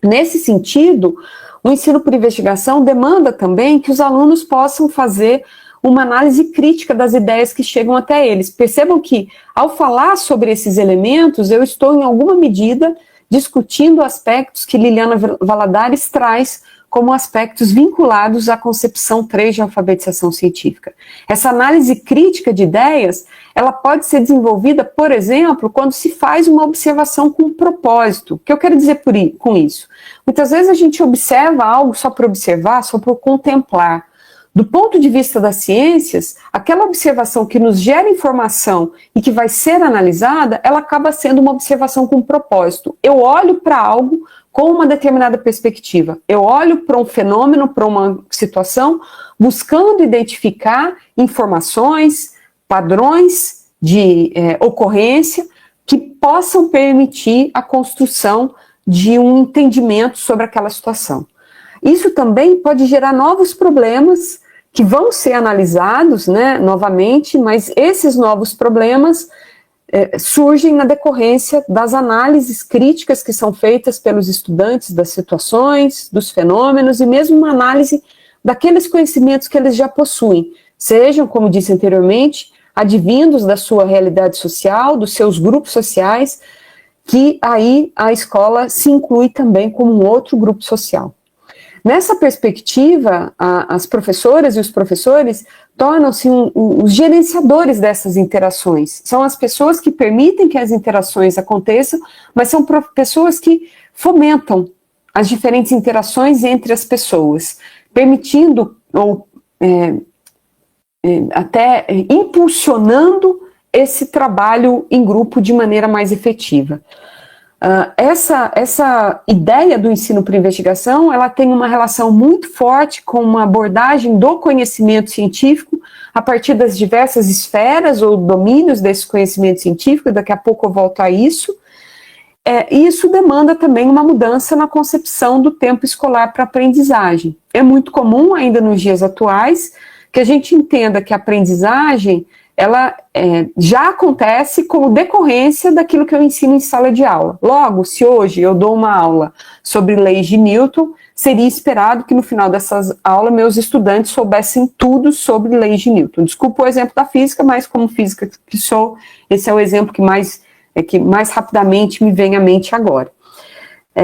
Nesse sentido, o ensino por investigação demanda também que os alunos possam fazer uma análise crítica das ideias que chegam até eles. Percebam que, ao falar sobre esses elementos, eu estou, em alguma medida, discutindo aspectos que Liliana Valadares traz como aspectos vinculados à concepção 3 de alfabetização científica. Essa análise crítica de ideias, ela pode ser desenvolvida, por exemplo, quando se faz uma observação com propósito. O que eu quero dizer com isso? Muitas vezes a gente observa algo só por observar, só por contemplar. Do ponto de vista das ciências, aquela observação que nos gera informação e que vai ser analisada, ela acaba sendo uma observação com propósito. Eu olho para algo com uma determinada perspectiva. Eu olho para um fenômeno, para uma situação, buscando identificar informações, padrões de ocorrência que possam permitir a construção de um entendimento sobre aquela situação. Isso também pode gerar novos problemas que vão ser analisados, né, novamente, mas esses novos problemas surgem na decorrência das análises críticas que são feitas pelos estudantes das situações, dos fenômenos e mesmo uma análise daqueles conhecimentos que eles já possuem, sejam, como disse anteriormente, advindos da sua realidade social, dos seus grupos sociais, que aí a escola se inclui também como um outro grupo social. Nessa perspectiva, as professoras e os professores tornam-se os gerenciadores dessas interações. São as pessoas que permitem que as interações aconteçam, mas são pessoas que fomentam as diferentes interações entre as pessoas, permitindo ou até impulsionando esse trabalho em grupo de maneira mais efetiva. Essa ideia do ensino por investigação, ela tem uma relação muito forte com uma abordagem do conhecimento científico a partir das diversas esferas ou domínios desse conhecimento científico, daqui a pouco eu volto a isso. E isso demanda também uma mudança na concepção do tempo escolar para aprendizagem. É muito comum, ainda nos dias atuais, que a gente entenda que a aprendizagem ela já acontece como decorrência daquilo que eu ensino em sala de aula. Logo, se hoje eu dou uma aula sobre leis de Newton, seria esperado que no final dessas aulas meus estudantes soubessem tudo sobre leis de Newton. Desculpa o exemplo da física, mas como física que sou, esse é o exemplo que mais rapidamente me vem à mente agora.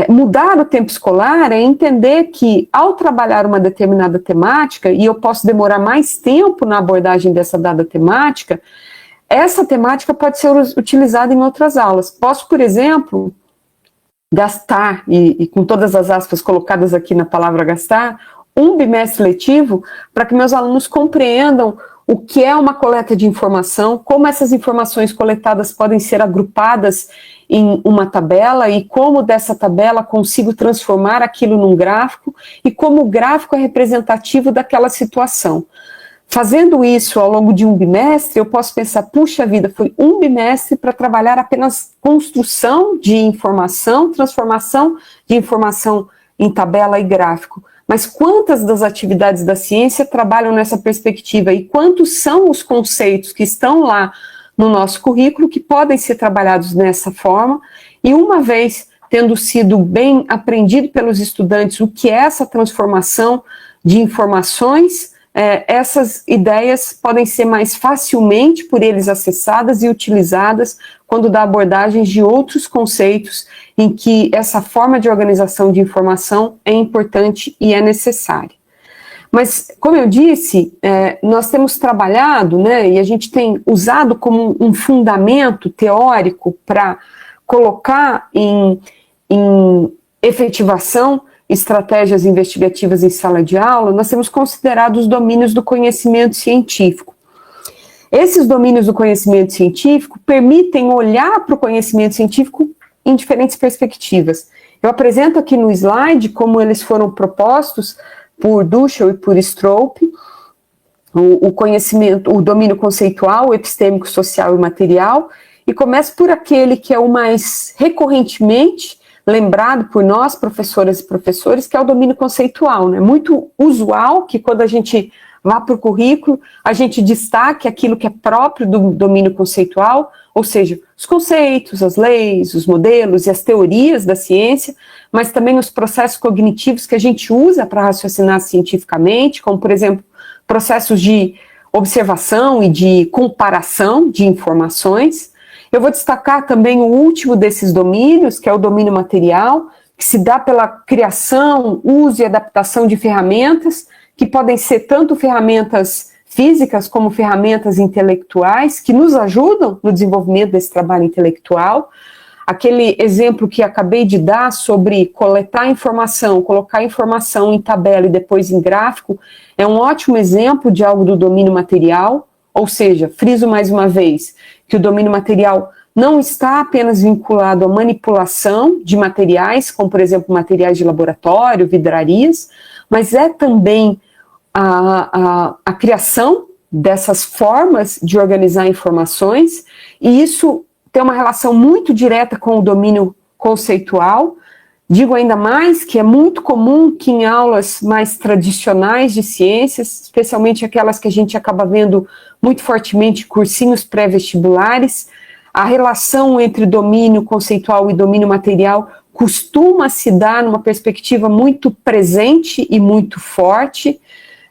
Mudar o tempo escolar é entender que, ao trabalhar uma determinada temática, e eu posso demorar mais tempo na abordagem dessa dada temática, essa temática pode ser utilizada em outras aulas. Posso, por exemplo, gastar, e com todas as aspas colocadas aqui na palavra gastar, um bimestre letivo para que meus alunos compreendam o que é uma coleta de informação, como essas informações coletadas podem ser agrupadas em uma tabela e como dessa tabela consigo transformar aquilo num gráfico e como o gráfico é representativo daquela situação. Fazendo isso ao longo de um bimestre, eu posso pensar, puxa vida, foi um bimestre para trabalhar apenas construção de informação, transformação de informação em tabela e gráfico. Mas quantas das atividades da ciência trabalham nessa perspectiva e quantos são os conceitos que estão lá no nosso currículo que podem ser trabalhados dessa forma, e uma vez tendo sido bem aprendido pelos estudantes o que é essa transformação de informações, essas ideias podem ser mais facilmente por eles acessadas e utilizadas quando dá abordagens de outros conceitos em que essa forma de organização de informação é importante e é necessária. Mas, como eu disse, nós temos trabalhado, né, e a gente tem usado como um fundamento teórico para colocar em efetivação estratégias investigativas em sala de aula, nós temos considerado os domínios do conhecimento científico. Esses domínios do conhecimento científico permitem olhar para o conhecimento científico em diferentes perspectivas. Eu apresento aqui no slide como eles foram propostos por Dussel e por Stroup, o conhecimento, o domínio conceitual, o epistêmico, social e material, e começo por aquele que é o mais recorrentemente lembrado por nós, professoras e professores, que é o domínio conceitual, né? Muito usual que quando a gente vá para o currículo, a gente destaque aquilo que é próprio do domínio conceitual, ou seja, os conceitos, as leis, os modelos e as teorias da ciência, mas também os processos cognitivos que a gente usa para raciocinar cientificamente, como, por exemplo, processos de observação e de comparação de informações. Eu vou destacar também o último desses domínios, que é o domínio material, que se dá pela criação, uso e adaptação de ferramentas, que podem ser tanto ferramentas físicas como ferramentas intelectuais, que nos ajudam no desenvolvimento desse trabalho intelectual. Aquele exemplo que acabei de dar sobre coletar informação, colocar informação em tabela e depois em gráfico, é um ótimo exemplo de algo do domínio material, ou seja, friso mais uma vez, que o domínio material não está apenas vinculado à manipulação de materiais, como por exemplo materiais de laboratório, vidrarias, mas é também a criação dessas formas de organizar informações, e isso tem uma relação muito direta com o domínio conceitual. Digo ainda mais que é muito comum que em aulas mais tradicionais de ciências, especialmente aquelas que a gente acaba vendo muito fortemente em cursinhos pré-vestibulares, a relação entre domínio conceitual e domínio material costuma se dar numa perspectiva muito presente e muito forte.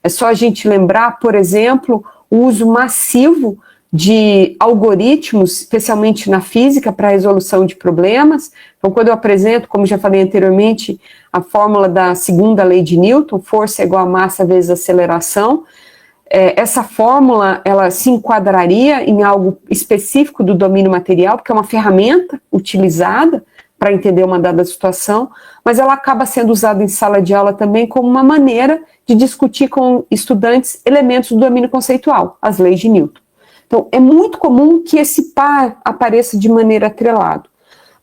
É só a gente lembrar, por exemplo, o uso massivo de algoritmos, especialmente na física, para a resolução de problemas. Então, quando eu apresento, como já falei anteriormente, a fórmula da segunda lei de Newton, força é igual a massa vezes aceleração, essa fórmula, ela se enquadraria em algo específico do domínio material, porque é uma ferramenta utilizada para entender uma dada situação, mas ela acaba sendo usada em sala de aula também como uma maneira de discutir com estudantes elementos do domínio conceitual, as leis de Newton. Então, é muito comum que esse par apareça de maneira atrelado.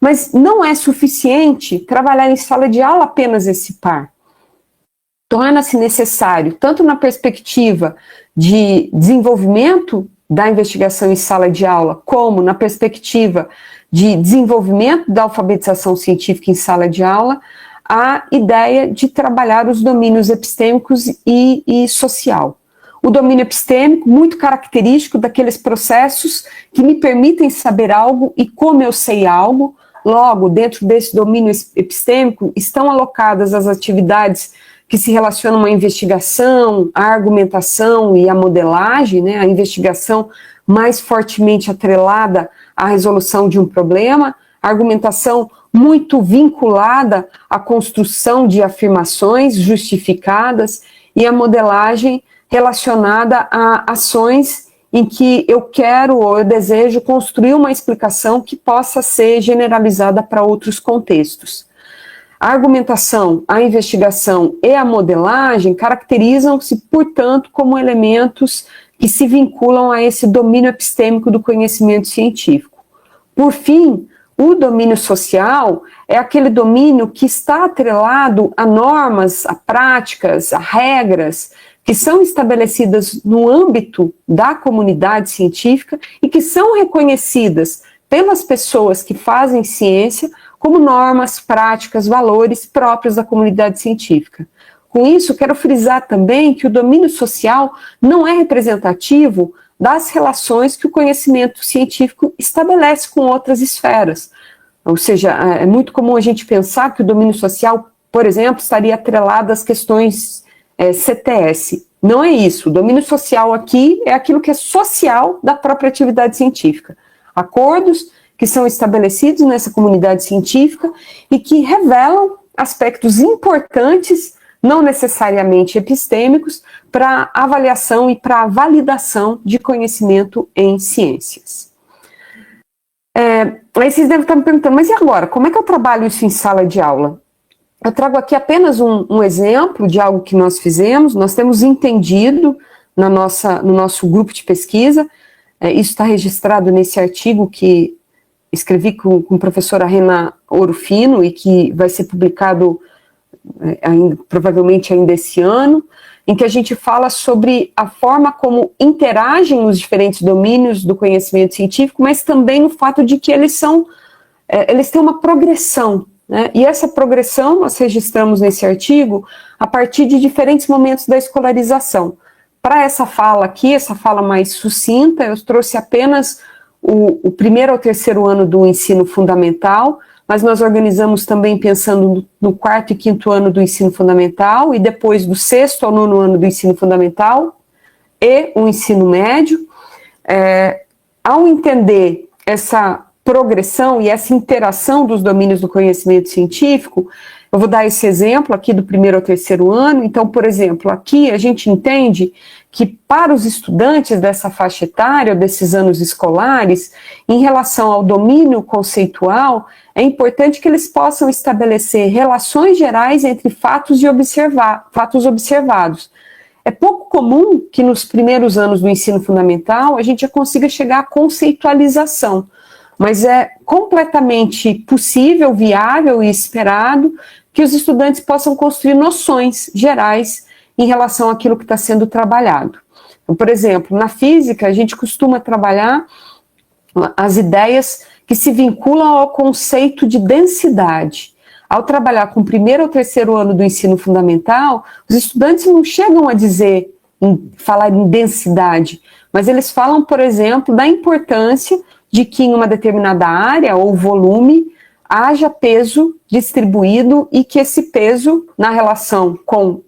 Mas não é suficiente trabalhar em sala de aula apenas esse par. Torna-se necessário, tanto na perspectiva de desenvolvimento da investigação em sala de aula, como na perspectiva de desenvolvimento da alfabetização científica em sala de aula, a ideia de trabalhar os domínios epistêmicos e social. O domínio epistêmico, muito característico daqueles processos que me permitem saber algo e como eu sei algo. Logo, dentro desse domínio epistêmico, estão alocadas as atividades que se relacionam à investigação, à argumentação e à modelagem, né? A investigação mais fortemente atrelada à resolução de um problema, a argumentação muito vinculada à construção de afirmações justificadas e a modelagem relacionada a ações em que eu quero ou eu desejo construir uma explicação que possa ser generalizada para outros contextos. A argumentação, a investigação e a modelagem caracterizam-se, portanto, como elementos que se vinculam a esse domínio epistêmico do conhecimento científico. Por fim, o domínio social é aquele domínio que está atrelado a normas, a práticas, a regras que são estabelecidas no âmbito da comunidade científica e que são reconhecidas pelas pessoas que fazem ciência como normas, práticas, valores próprios da comunidade científica. Com isso, quero frisar também que o domínio social não é representativo das relações que o conhecimento científico estabelece com outras esferas. Ou seja, é muito comum a gente pensar que o domínio social, por exemplo, estaria atrelado às questões CTS. Não é isso. O domínio social aqui é aquilo que é social da própria atividade científica. Acordos que são estabelecidos nessa comunidade científica e que revelam aspectos importantes, não necessariamente epistêmicos, para avaliação e para validação de conhecimento em ciências. Aí vocês devem estar me perguntando, mas e agora? Como é que eu trabalho isso em sala de aula? Eu trago aqui apenas um exemplo de algo que nós fizemos. Nós temos entendido no nosso grupo de pesquisa, isso está registrado nesse artigo que escrevi com a professora Rena Orofino e que vai ser publicado provavelmente ainda esse ano, em que a gente fala sobre a forma como interagem os diferentes domínios do conhecimento científico, mas também o fato de que eles têm uma progressão né? E essa progressão nós registramos nesse artigo a partir de diferentes momentos da escolarização. Para essa fala aqui, essa fala mais sucinta, eu trouxe apenas o primeiro ao terceiro ano do ensino fundamental, mas nós organizamos também pensando no quarto e quinto ano do ensino fundamental, e depois do sexto ao nono ano do ensino fundamental, e o ensino médio. Ao entender essa progressão e essa interação dos domínios do conhecimento científico, eu vou dar esse exemplo aqui do primeiro ao terceiro ano. Então, por exemplo, aqui a gente entende que para os estudantes dessa faixa etária, desses anos escolares, em relação ao domínio conceitual, é importante que eles possam estabelecer relações gerais entre fatos observados. É pouco comum que nos primeiros anos do ensino fundamental a gente já consiga chegar à conceitualização, mas é completamente possível, viável e esperado que os estudantes possam construir noções gerais em relação àquilo que está sendo trabalhado. Então, por exemplo, na física, a gente costuma trabalhar as ideias que se vinculam ao conceito de densidade. Ao trabalhar com o primeiro ou terceiro ano do ensino fundamental, os estudantes não chegam a falar em densidade, mas eles falam, por exemplo, da importância de que em uma determinada área ou volume haja peso distribuído e que esse peso, na relação com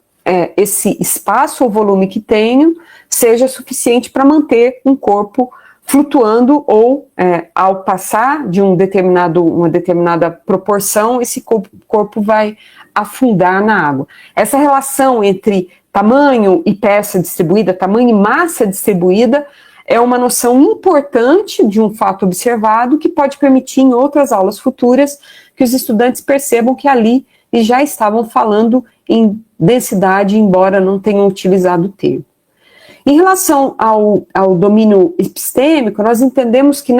esse espaço ou volume que tenho, seja suficiente para manter um corpo flutuando ou, ao passar de uma determinada proporção, esse corpo vai afundar na água. Essa relação entre tamanho e peça distribuída, tamanho e massa distribuída, é uma noção importante de um fato observado que pode permitir em outras aulas futuras que os estudantes percebam que ali eles já estavam falando em densidade, embora não tenham utilizado o termo. Em relação ao domínio epistêmico, nós entendemos que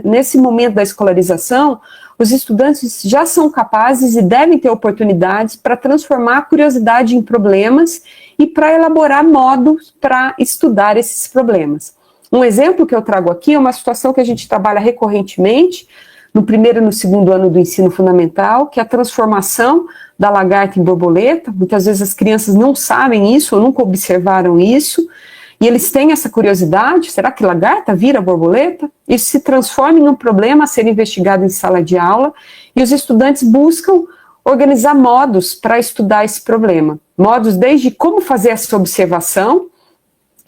nesse momento da escolarização, os estudantes já são capazes e devem ter oportunidades para transformar a curiosidade em problemas e para elaborar modos para estudar esses problemas. Um exemplo que eu trago aqui é uma situação que a gente trabalha recorrentemente no primeiro e no segundo ano do ensino fundamental, que é a transformação da lagarta em borboleta. Muitas vezes as crianças não sabem isso ou nunca observaram isso, e eles têm essa curiosidade: será que lagarta vira borboleta? Isso se transforma em um problema a ser investigado em sala de aula, e os estudantes buscam organizar modos para estudar esse problema. Modos desde como fazer essa observação.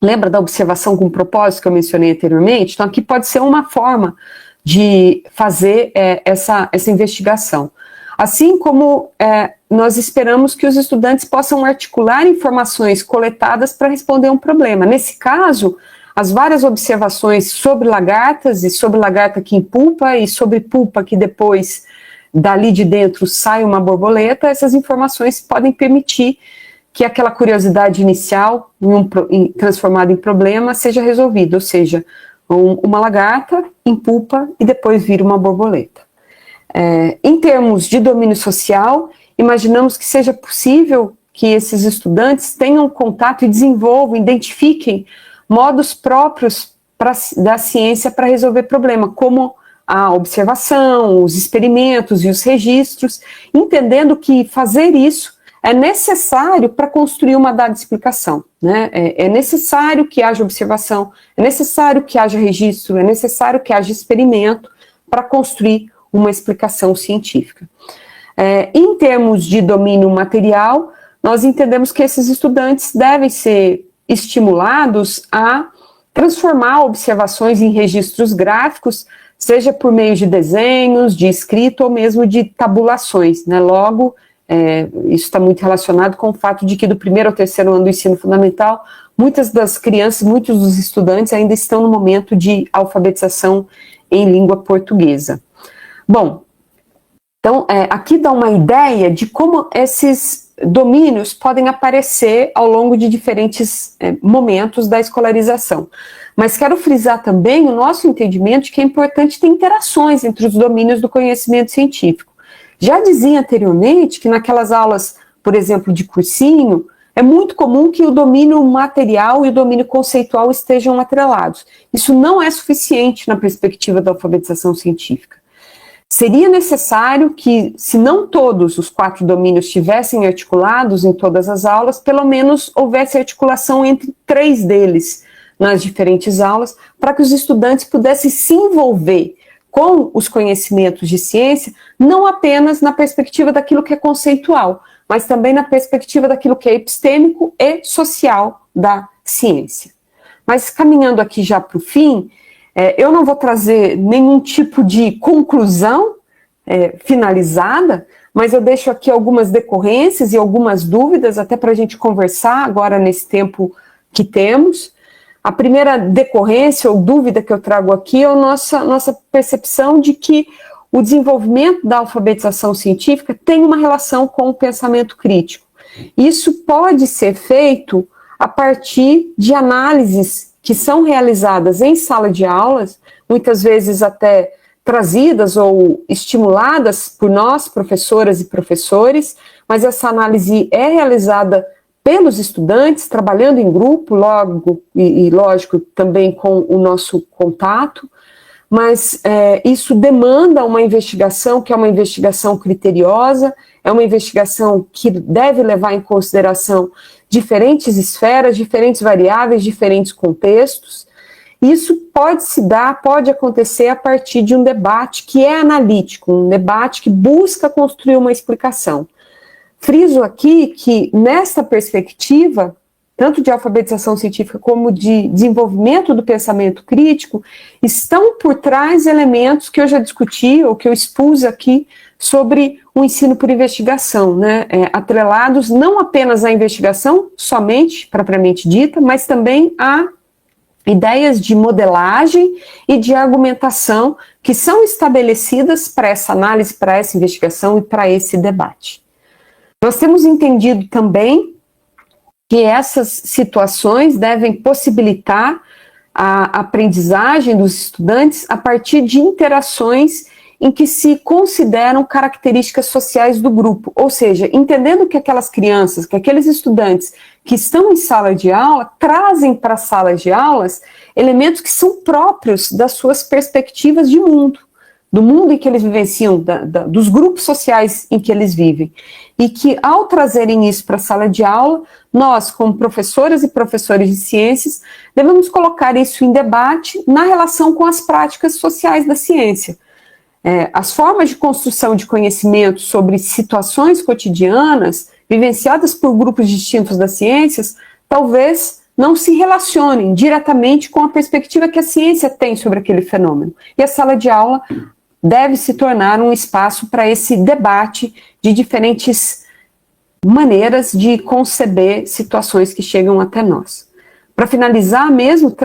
Lembra da observação com propósito que eu mencionei anteriormente? Então aqui pode ser uma forma de fazer essa investigação. Assim como nós esperamos que os estudantes possam articular informações coletadas para responder a um problema. Nesse caso, as várias observações sobre lagartas e sobre lagarta que empulpa e sobre pulpa que depois dali de dentro sai uma borboleta, essas informações podem permitir que aquela curiosidade inicial, transformada em problema, seja resolvida, ou seja, uma lagarta empulpa e depois vira uma borboleta. Em termos de domínio social, imaginamos que seja possível que esses estudantes tenham contato e desenvolvam, identifiquem modos próprios da ciência para resolver problema, como a observação, os experimentos e os registros, entendendo que fazer isso é necessário para construir uma dada explicação, né? É necessário que haja observação, é necessário que haja registro, é necessário que haja experimento para construir uma explicação científica. Em termos de domínio material, nós entendemos que esses estudantes devem ser estimulados a transformar observações em registros gráficos, seja por meio de desenhos, de escrita ou mesmo de tabulações, né? Logo, isso está muito relacionado com o fato de que do primeiro ao terceiro ano do ensino fundamental, muitas das crianças, muitos dos estudantes ainda estão no momento de alfabetização em língua portuguesa. Bom, então aqui dá uma ideia de como esses domínios podem aparecer ao longo de diferentes momentos da escolarização. Mas quero frisar também o nosso entendimento de que é importante ter interações entre os domínios do conhecimento científico. Já dizia anteriormente que naquelas aulas, por exemplo, de cursinho, é muito comum que o domínio material e o domínio conceitual estejam atrelados. Isso não é suficiente na perspectiva da alfabetização científica. Seria necessário que, se não todos os 4 domínios estivessem articulados em todas as aulas, pelo menos houvesse articulação entre 3 deles nas diferentes aulas, para que os estudantes pudessem se envolver com os conhecimentos de ciência, não apenas na perspectiva daquilo que é conceitual, mas também na perspectiva daquilo que é epistêmico e social da ciência. Mas caminhando aqui já para o fim, eu não vou trazer nenhum tipo de conclusão finalizada, mas eu deixo aqui algumas decorrências e algumas dúvidas, até para a gente conversar agora nesse tempo que temos. A primeira decorrência ou dúvida que eu trago aqui é a nossa percepção de que o desenvolvimento da alfabetização científica tem uma relação com o pensamento crítico. Isso pode ser feito a partir de análises que são realizadas em sala de aulas, muitas vezes até trazidas ou estimuladas por nós, professoras e professores, mas essa análise é realizada pelos estudantes, trabalhando em grupo, logo e lógico, também com o nosso contato, mas isso demanda uma investigação que é uma investigação criteriosa, é uma investigação que deve levar em consideração diferentes esferas, diferentes variáveis, diferentes contextos. Isso pode se dar, pode acontecer a partir de um debate que é analítico, um debate que busca construir uma explicação. Friso aqui que, nesta perspectiva, tanto de alfabetização científica como de desenvolvimento do pensamento crítico, estão por trás elementos que eu já discuti, ou que eu expus aqui, sobre o ensino por investigação, né? Atrelados não apenas à investigação, somente, propriamente dita, mas também a ideias de modelagem e de argumentação que são estabelecidas para essa análise, para essa investigação e para esse debate. Nós temos entendido também que essas situações devem possibilitar a aprendizagem dos estudantes a partir de interações em que se consideram características sociais do grupo, ou seja, entendendo que aquelas crianças, que aqueles estudantes que estão em sala de aula, trazem para as salas de aulas elementos que são próprios das suas perspectivas de mundo, do mundo em que eles vivenciam, dos grupos sociais em que eles vivem. E que, ao trazerem isso para a sala de aula, nós, como professoras e professores de ciências, devemos colocar isso em debate na relação com as práticas sociais da ciência. As formas de construção de conhecimento sobre situações cotidianas, vivenciadas por grupos distintos das ciências, talvez não se relacionem diretamente com a perspectiva que a ciência tem sobre aquele fenômeno. E a sala de aula deve se tornar um espaço para esse debate de diferentes maneiras de conceber situações que chegam até nós. Para finalizar mesmo,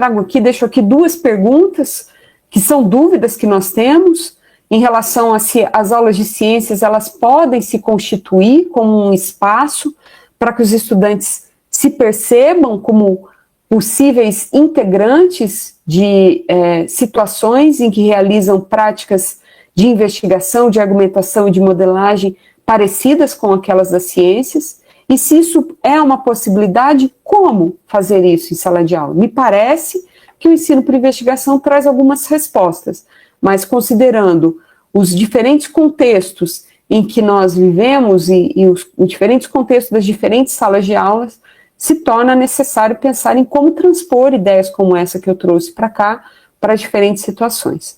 deixo aqui 2 perguntas, que são dúvidas que nós temos, em relação a se as aulas de ciências, elas podem se constituir como um espaço para que os estudantes se percebam como possíveis integrantes de situações em que realizam práticas de investigação, de argumentação e de modelagem parecidas com aquelas das ciências, e se isso é uma possibilidade, como fazer isso em sala de aula? Me parece que o ensino por investigação traz algumas respostas, mas considerando os diferentes contextos em que nós vivemos e os diferentes contextos das diferentes salas de aulas, se torna necessário pensar em como transpor ideias como essa que eu trouxe para cá, para diferentes situações.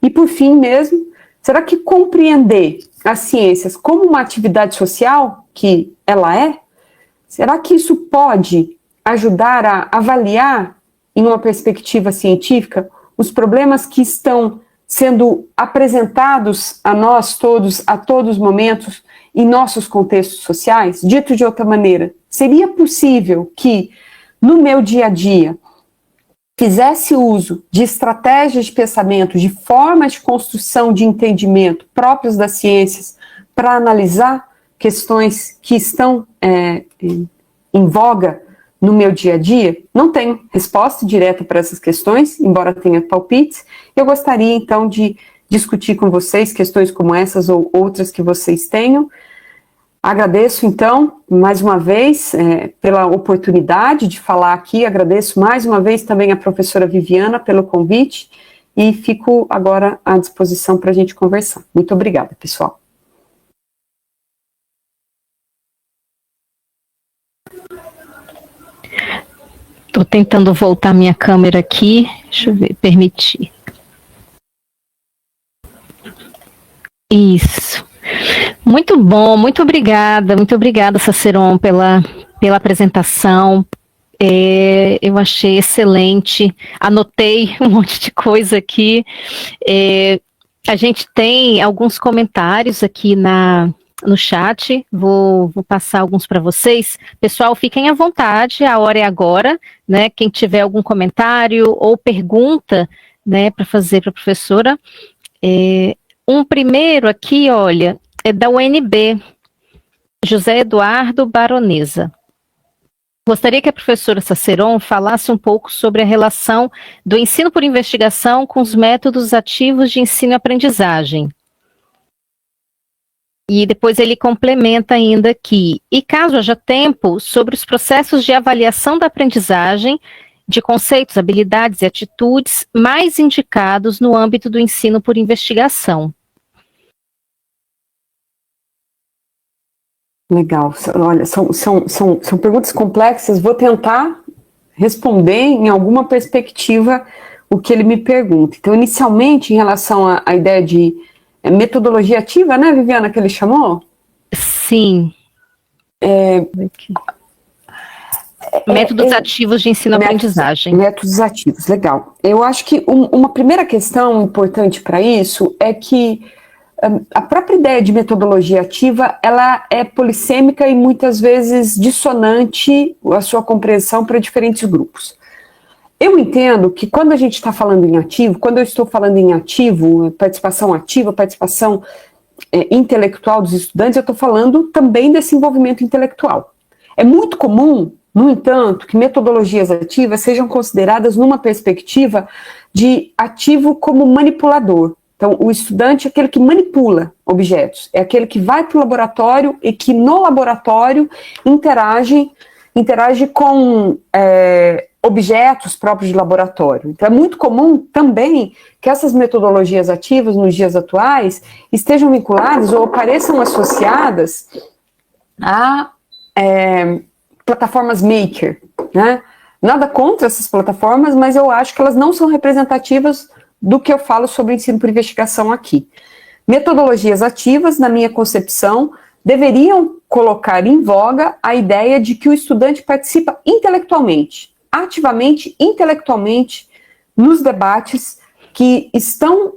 E por fim mesmo, será que compreender as ciências como uma atividade social, que ela é, será que isso pode ajudar a avaliar, em uma perspectiva científica, os problemas que estão sendo apresentados a nós todos, a todos os momentos, em nossos contextos sociais? Dito de outra maneira, seria possível que, no meu dia a dia, fizesse uso de estratégias de pensamento, de formas de construção de entendimento próprios das ciências, para analisar questões que estão em voga no meu dia a dia? Não tenho resposta direta para essas questões, embora tenha palpites. Eu gostaria, então, de discutir com vocês questões como essas ou outras que vocês tenham. Agradeço, então, mais uma vez, pela oportunidade de falar aqui. Agradeço mais uma vez também a professora Viviana pelo convite e fico agora à disposição para a gente conversar. Muito obrigada, pessoal. Estou tentando voltar minha câmera aqui, deixa eu ver, permitir. Isso. Muito bom, muito obrigada, Saceron, pela apresentação. Eu achei excelente, anotei um monte de coisa aqui. A gente tem alguns comentários aqui no chat, vou passar alguns para vocês. Pessoal, fiquem à vontade, a hora é agora, né? Quem tiver algum comentário ou pergunta, né, para fazer para a professora. Um primeiro aqui, olha, é da UNB, José Eduardo Baronesa. Gostaria que a professora Saceron falasse um pouco sobre a relação do ensino por investigação com os métodos ativos de ensino e aprendizagem. E depois ele complementa ainda aqui, e caso haja tempo, sobre os processos de avaliação da aprendizagem, de conceitos, habilidades e atitudes mais indicados no âmbito do ensino por investigação. Legal, olha, são perguntas complexas, vou tentar responder em alguma perspectiva o que ele me pergunta. Então, inicialmente, em relação à ideia de metodologia ativa, né, Viviana, que ele chamou? Sim. Métodos ativos de ensino-aprendizagem. Métodos ativos, legal. Eu acho que uma primeira questão importante para isso é que a própria ideia de metodologia ativa, ela é polissêmica e muitas vezes dissonante a sua compreensão para diferentes grupos. Eu entendo que quando a gente está falando em ativo, quando eu estou falando em ativo, participação ativa, participação intelectual dos estudantes, eu estou falando também desse envolvimento intelectual. É muito comum, no entanto, que metodologias ativas sejam consideradas numa perspectiva de ativo como manipulador. Então, o estudante é aquele que manipula objetos, é aquele que vai para o laboratório e que no laboratório interage com objetos próprios de laboratório. Então, é muito comum também que essas metodologias ativas, nos dias atuais, estejam vinculadas ou pareçam associadas a plataformas maker, né? Nada contra essas plataformas, mas eu acho que elas não são representativas do que eu falo sobre ensino por investigação aqui. Metodologias ativas, na minha concepção, deveriam colocar em voga a ideia de que o estudante participa intelectualmente, ativamente, intelectualmente, nos debates que estão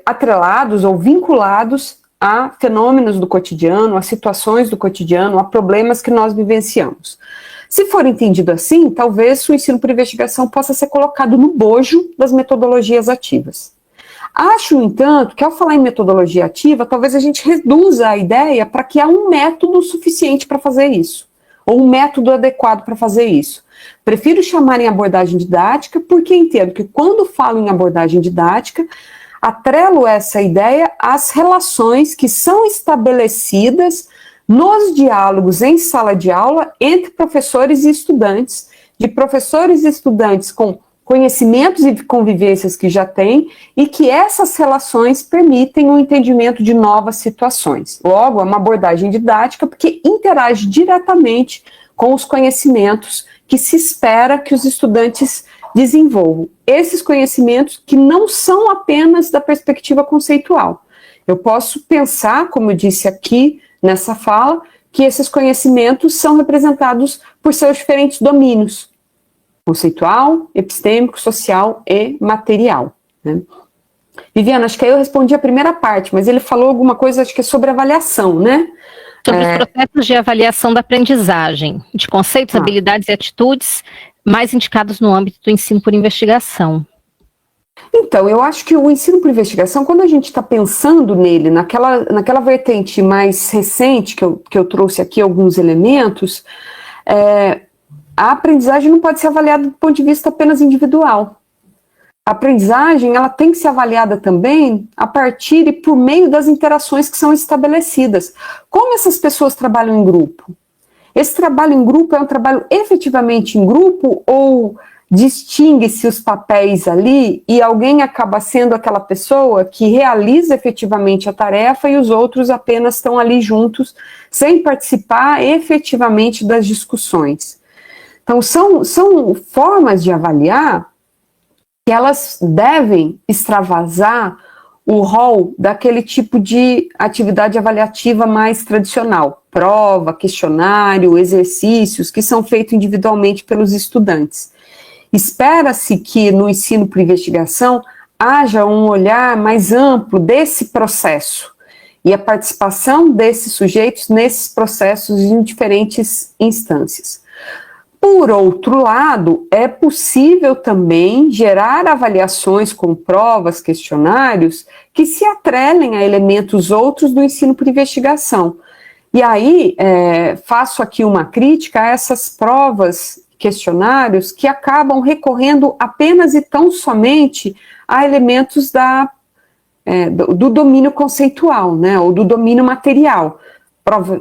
atrelados ou vinculados a fenômenos do cotidiano, a situações do cotidiano, a problemas que nós vivenciamos. Se for entendido assim, talvez o ensino por investigação possa ser colocado no bojo das metodologias ativas. Acho, no entanto, que ao falar em metodologia ativa, talvez a gente reduza a ideia para que há um método suficiente para fazer isso, ou um método adequado para fazer isso. Prefiro chamar em abordagem didática, porque entendo que quando falo em abordagem didática, atrelo essa ideia às relações que são estabelecidas nos diálogos em sala de aula entre professores e estudantes, de professores e estudantes com conhecimentos e convivências que já têm, e que essas relações permitem o entendimento de novas situações. Logo, é uma abordagem didática porque interage diretamente com os conhecimentos que se espera que os estudantes desenvolvam. Esses conhecimentos que não são apenas da perspectiva conceitual. Eu posso pensar, como eu disse aqui, nessa fala, que esses conhecimentos são representados por seus diferentes domínios, conceitual, epistêmico, social e material, né? Viviana, acho que aí eu respondi a primeira parte, mas ele falou alguma coisa, acho que é sobre avaliação, né? Sobre os processos de avaliação da aprendizagem, de conceitos, habilidades e atitudes mais indicados no âmbito do ensino por investigação. Então, eu acho que o ensino por investigação, quando a gente está pensando nele, naquela vertente mais recente, que eu trouxe aqui alguns elementos, a aprendizagem não pode ser avaliada do ponto de vista apenas individual. A aprendizagem, ela tem que ser avaliada também a partir e por meio das interações que são estabelecidas. Como essas pessoas trabalham em grupo? Esse trabalho em grupo é um trabalho efetivamente em grupo ou distingue-se os papéis ali e alguém acaba sendo aquela pessoa que realiza efetivamente a tarefa e os outros apenas estão ali juntos, sem participar efetivamente das discussões. Então, são formas de avaliar que elas devem extravasar o rol daquele tipo de atividade avaliativa mais tradicional, prova, questionário, exercícios, que são feitos individualmente pelos estudantes. Espera-se que no ensino por investigação haja um olhar mais amplo desse processo e a participação desses sujeitos nesses processos em diferentes instâncias. Por outro lado, é possível também gerar avaliações com provas, questionários, que se atrelem a elementos outros do ensino por investigação. E aí, faço aqui uma crítica a essas provas, questionários, que acabam recorrendo apenas e tão somente a elementos do domínio conceitual, né, ou do domínio material.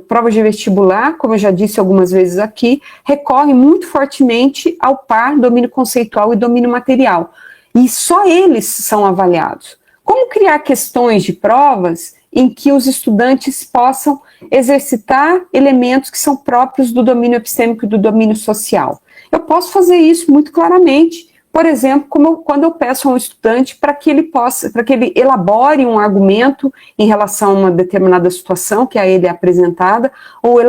Prova de vestibular, como eu já disse algumas vezes aqui, recorre muito fortemente ao par domínio conceitual e domínio material. E só eles são avaliados. Como criar questões de provas em que os estudantes possam exercitar elementos que são próprios do domínio epistêmico e do domínio social? Eu posso fazer isso muito claramente, por exemplo, quando eu peço a um estudante para que ele elabore um argumento em relação a uma determinada situação que a ele é apresentada, ou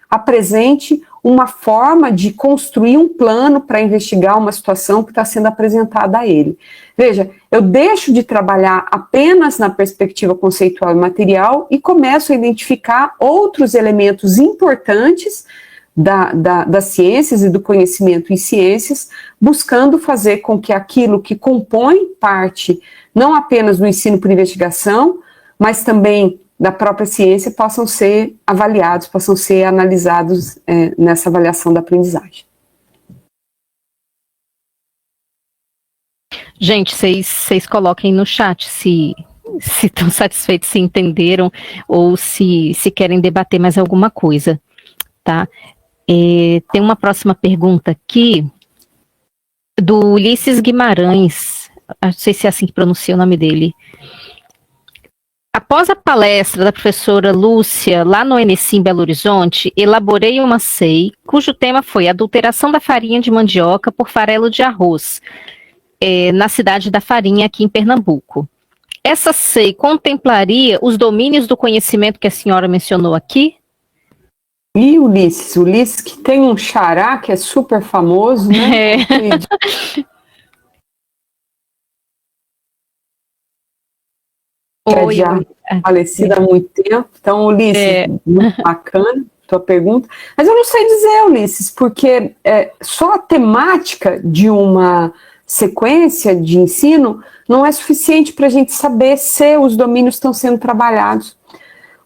apresente uma forma de construir um plano para investigar uma situação que está sendo apresentada a ele. Veja, eu deixo de trabalhar apenas na perspectiva conceitual e material e começo a identificar outros elementos importantes das ciências e do conhecimento em ciências, buscando fazer com que aquilo que compõe parte, não apenas do ensino por investigação, mas também da própria ciência, possam ser avaliados, possam ser analisados nessa avaliação da aprendizagem. Gente, vocês coloquem no chat se estão satisfeitos, se entenderam, ou se querem debater mais alguma coisa, tá? Tem uma próxima pergunta aqui, do Ulisses Guimarães, não sei se é assim que pronuncia o nome dele. Após a palestra da professora Lúcia, lá no Enesim Belo Horizonte, elaborei uma SEI, cujo tema foi adulteração da farinha de mandioca por farelo de arroz, na cidade da Farinha, aqui em Pernambuco. Essa SEI contemplaria os domínios do conhecimento que a senhora mencionou aqui? E Ulisses que tem um xará que é super famoso, né? Oi, já falecida há muito tempo. Então, Ulisses, muito bacana tua pergunta. Mas eu não sei dizer, Ulisses, porque só a temática de uma sequência de ensino não é suficiente para a gente saber se os domínios estão sendo trabalhados.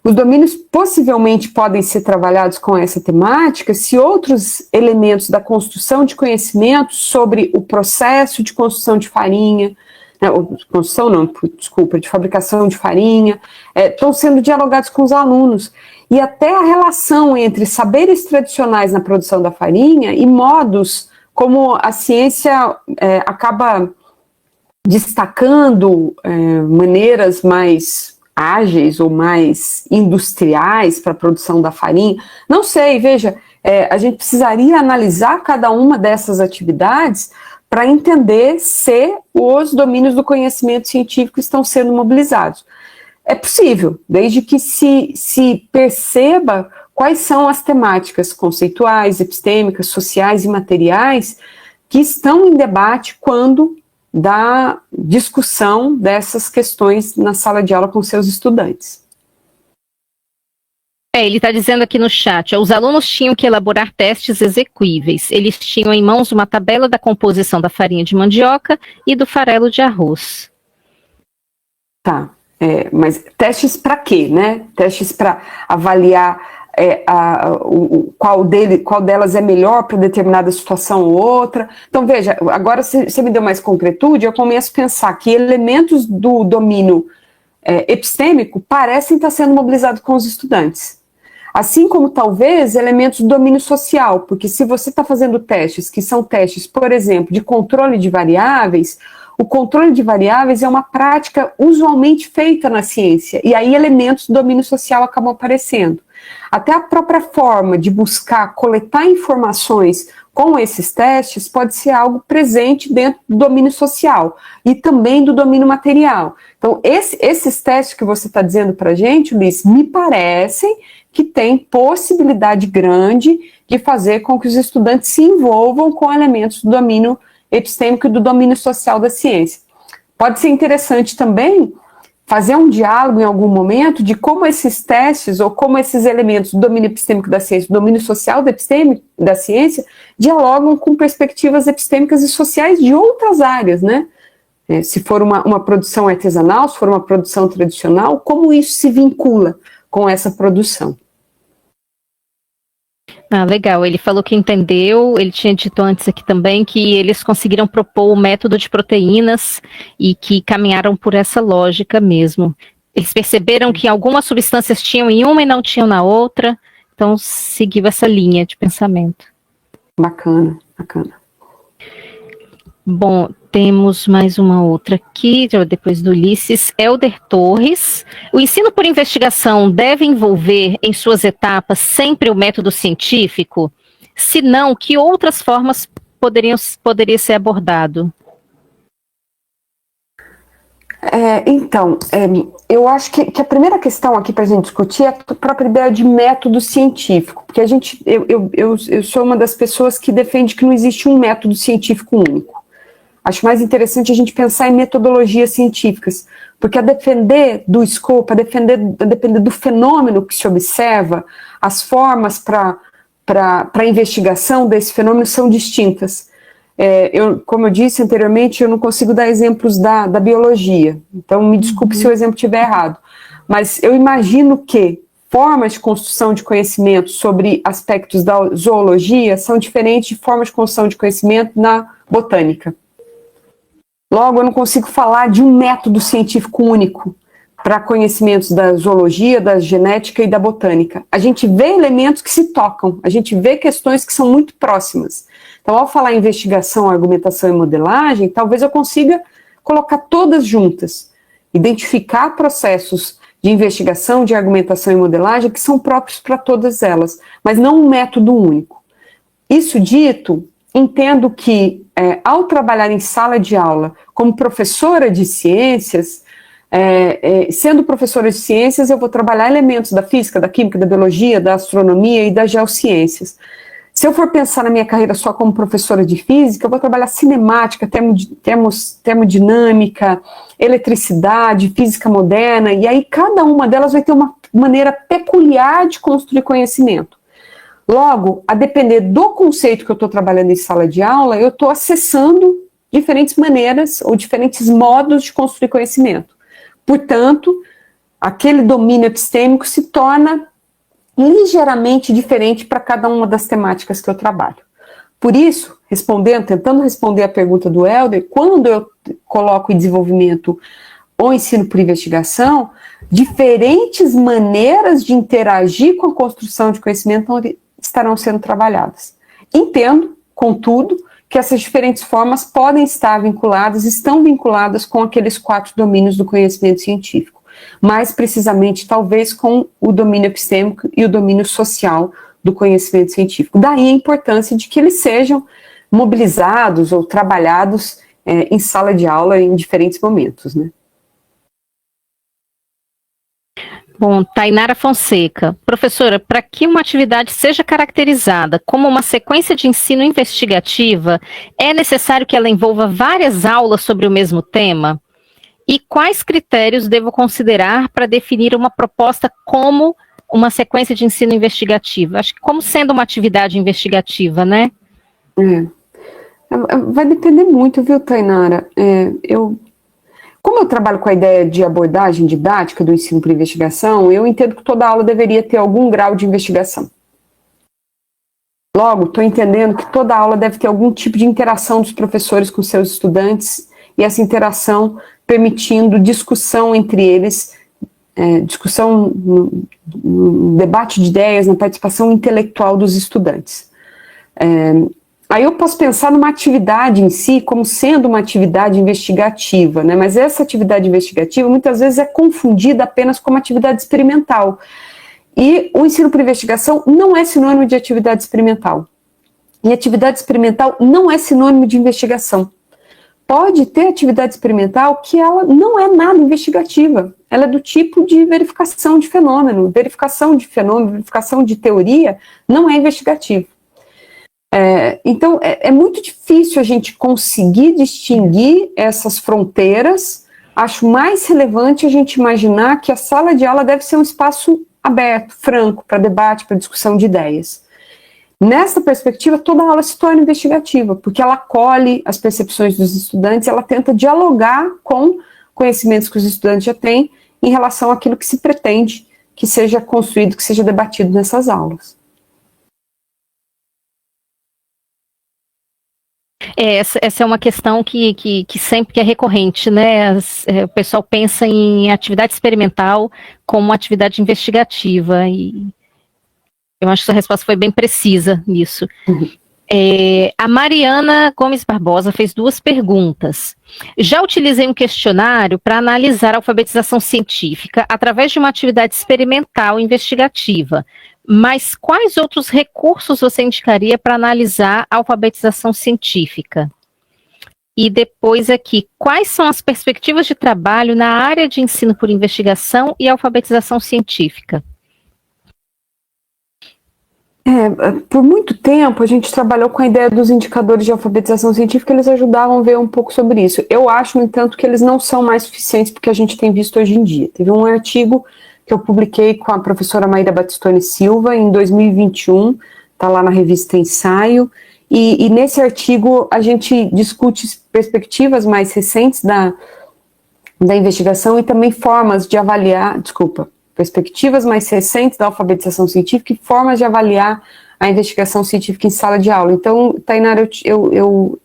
Os domínios possivelmente podem ser trabalhados com essa temática se outros elementos da construção de conhecimento sobre o processo de construção de farinha, de fabricação de farinha, estão sendo dialogados com os alunos. E até a relação entre saberes tradicionais na produção da farinha e modos como a ciência acaba destacando maneiras mais ágeis ou mais industriais para a produção da farinha. Não sei, veja, a gente precisaria analisar cada uma dessas atividades para entender se os domínios do conhecimento científico estão sendo mobilizados. É possível, desde que se perceba quais são as temáticas conceituais, epistêmicas, sociais e materiais que estão em debate quando da discussão dessas questões na sala de aula com seus estudantes. Ele está dizendo aqui no chat, os alunos tinham que elaborar testes execuíveis. Eles tinham em mãos uma tabela da composição da farinha de mandioca e do farelo de arroz. Tá, mas testes para quê, né? Testes para avaliar qual delas é melhor para determinada situação ou outra. Então, veja, agora você me deu mais concretude, eu começo a pensar que elementos do domínio epistêmico parecem estar sendo mobilizados com os estudantes. Assim como, talvez, elementos do domínio social, porque se você está fazendo testes, que são testes, por exemplo, de controle de variáveis, o controle de variáveis é uma prática usualmente feita na ciência, e aí elementos do domínio social acabam aparecendo. Até a própria forma de buscar, coletar informações com esses testes pode ser algo presente dentro do domínio social e também do domínio material. Então, esses testes que você está dizendo para a gente, Ulisses, me parecem que tem possibilidade grande de fazer com que os estudantes se envolvam com elementos do domínio epistêmico e do domínio social da ciência. Pode ser interessante também fazer um diálogo em algum momento de como esses testes ou como esses elementos do domínio epistêmico da ciência, do domínio social da ciência, dialogam com perspectivas epistêmicas e sociais de outras áreas, né? Se for uma produção artesanal, se for uma produção tradicional, como isso se vincula com essa produção. Ah, legal. Ele falou que entendeu, ele tinha dito antes aqui também que eles conseguiram propor o método de proteínas e que caminharam por essa lógica mesmo. Eles perceberam que algumas substâncias tinham em uma e não tinham na outra, então seguiu essa linha de pensamento. Bacana, bacana. Bom, temos mais uma outra aqui, depois do Ulisses, Helder Torres. O ensino por investigação deve envolver em suas etapas sempre o método científico? Se não, que outras formas poderia ser abordado? Eu acho que a primeira questão aqui para a gente discutir é a própria ideia de método científico, porque eu sou uma das pessoas que defende que não existe um método científico único. Acho mais interessante a gente pensar em metodologias científicas, porque a depender do escopo, a depender do fenômeno que se observa, as formas para a investigação desse fenômeno são distintas. Como eu disse anteriormente, eu não consigo dar exemplos da biologia, então me desculpe se o exemplo estiver errado, mas eu imagino que formas de construção de conhecimento sobre aspectos da zoologia são diferentes de formas de construção de conhecimento na botânica. Logo, eu não consigo falar de um método científico único para conhecimentos da zoologia, da genética e da botânica. A gente vê elementos que se tocam, a gente vê questões que são muito próximas. Então, ao falar em investigação, argumentação e modelagem, talvez eu consiga colocar todas juntas, identificar processos de investigação, de argumentação e modelagem que são próprios para todas elas, mas não um método único. Isso dito, entendo que, ao trabalhar em sala de aula como professora de ciências, sendo professora de ciências, eu vou trabalhar elementos da física, da química, da biologia, da astronomia e das geociências. Se eu for pensar na minha carreira só como professora de física, eu vou trabalhar cinemática, termodinâmica, eletricidade, física moderna, e aí cada uma delas vai ter uma maneira peculiar de construir conhecimento. Logo, a depender do conceito que eu estou trabalhando em sala de aula, eu estou acessando diferentes maneiras ou diferentes modos de construir conhecimento. Portanto, aquele domínio epistêmico se torna ligeiramente diferente para cada uma das temáticas que eu trabalho. Por isso, tentando responder a pergunta do Helder, quando eu coloco em desenvolvimento ou ensino por investigação, diferentes maneiras de interagir com a construção de conhecimento estarão sendo trabalhadas. Entendo, contudo, que essas diferentes formas podem estar vinculadas, estão vinculadas com aqueles 4 domínios do conhecimento científico, mais precisamente, talvez, com o domínio epistêmico e o domínio social do conhecimento científico. Daí a importância de que eles sejam mobilizados ou trabalhados em sala de aula em diferentes momentos, né? Bom, Tainara Fonseca. Professora, para que uma atividade seja caracterizada como uma sequência de ensino investigativa, é necessário que ela envolva várias aulas sobre o mesmo tema? E quais critérios devo considerar para definir uma proposta como uma sequência de ensino investigativo? Acho que como sendo uma atividade investigativa, né? Vai depender muito, viu, Tainara? Como eu trabalho com a ideia de abordagem didática do ensino por investigação, eu entendo que toda aula deveria ter algum grau de investigação. Logo, estou entendendo que toda aula deve ter algum tipo de interação dos professores com seus estudantes, e essa interação permitindo discussão entre eles discussão, no debate de ideias, na participação intelectual dos estudantes. Aí eu posso pensar numa atividade em si como sendo uma atividade investigativa, né? Mas essa atividade investigativa muitas vezes é confundida apenas como atividade experimental. E o ensino por investigação não é sinônimo de atividade experimental. E atividade experimental não é sinônimo de investigação. Pode ter atividade experimental que ela não é nada investigativa. Ela é do tipo de verificação de fenômeno. Verificação de teoria não é investigativa. Então, é muito difícil a gente conseguir distinguir essas fronteiras. Acho mais relevante a gente imaginar que a sala de aula deve ser um espaço aberto, franco, para debate, para discussão de ideias. Nessa perspectiva, toda aula se torna investigativa, porque ela acolhe as percepções dos estudantes, ela tenta dialogar com conhecimentos que os estudantes já têm em relação àquilo que se pretende que seja construído, que seja debatido nessas aulas. Essa é uma questão que sempre que é recorrente, né? O pessoal pensa em atividade experimental como atividade investigativa, e eu acho que sua resposta foi bem precisa nisso. A Mariana Gomes Barbosa fez 2 perguntas. Já utilizei um questionário para analisar a alfabetização científica através de uma atividade experimental investigativa, mas quais outros recursos você indicaria para analisar a alfabetização científica? E depois aqui, quais são as perspectivas de trabalho na área de ensino por investigação e alfabetização científica? Por muito tempo a gente trabalhou com a ideia dos indicadores de alfabetização científica, eles ajudavam a ver um pouco sobre isso. Eu acho, no entanto, que eles não são mais suficientes porque a gente tem visto hoje em dia. Teve um artigo que eu publiquei com a professora Maíra Batistoni Silva em 2021, está lá na revista Ensaio, e nesse artigo a gente discute perspectivas mais recentes da investigação e também formas de avaliar, perspectivas mais recentes da alfabetização científica e formas de avaliar a investigação científica em sala de aula. Então, Tainara,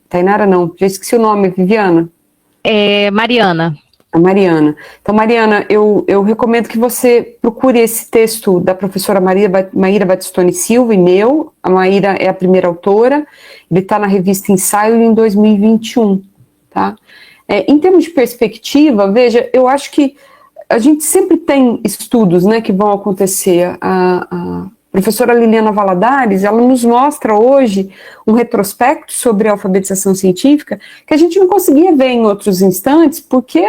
Tainara não, já esqueci o nome, Viviana? Mariana. A Mariana. Então, Mariana, eu recomendo que você procure esse texto da professora Maíra Batistoni Silva e meu. A Maíra é a primeira autora, ele está na revista Ensaio em 2021, tá? Em termos de perspectiva, veja, eu acho que a gente sempre tem estudos, né, que vão acontecer. A professora Liliana Valadares, ela nos mostra hoje um retrospecto sobre a alfabetização científica que a gente não conseguia ver em outros instantes, porque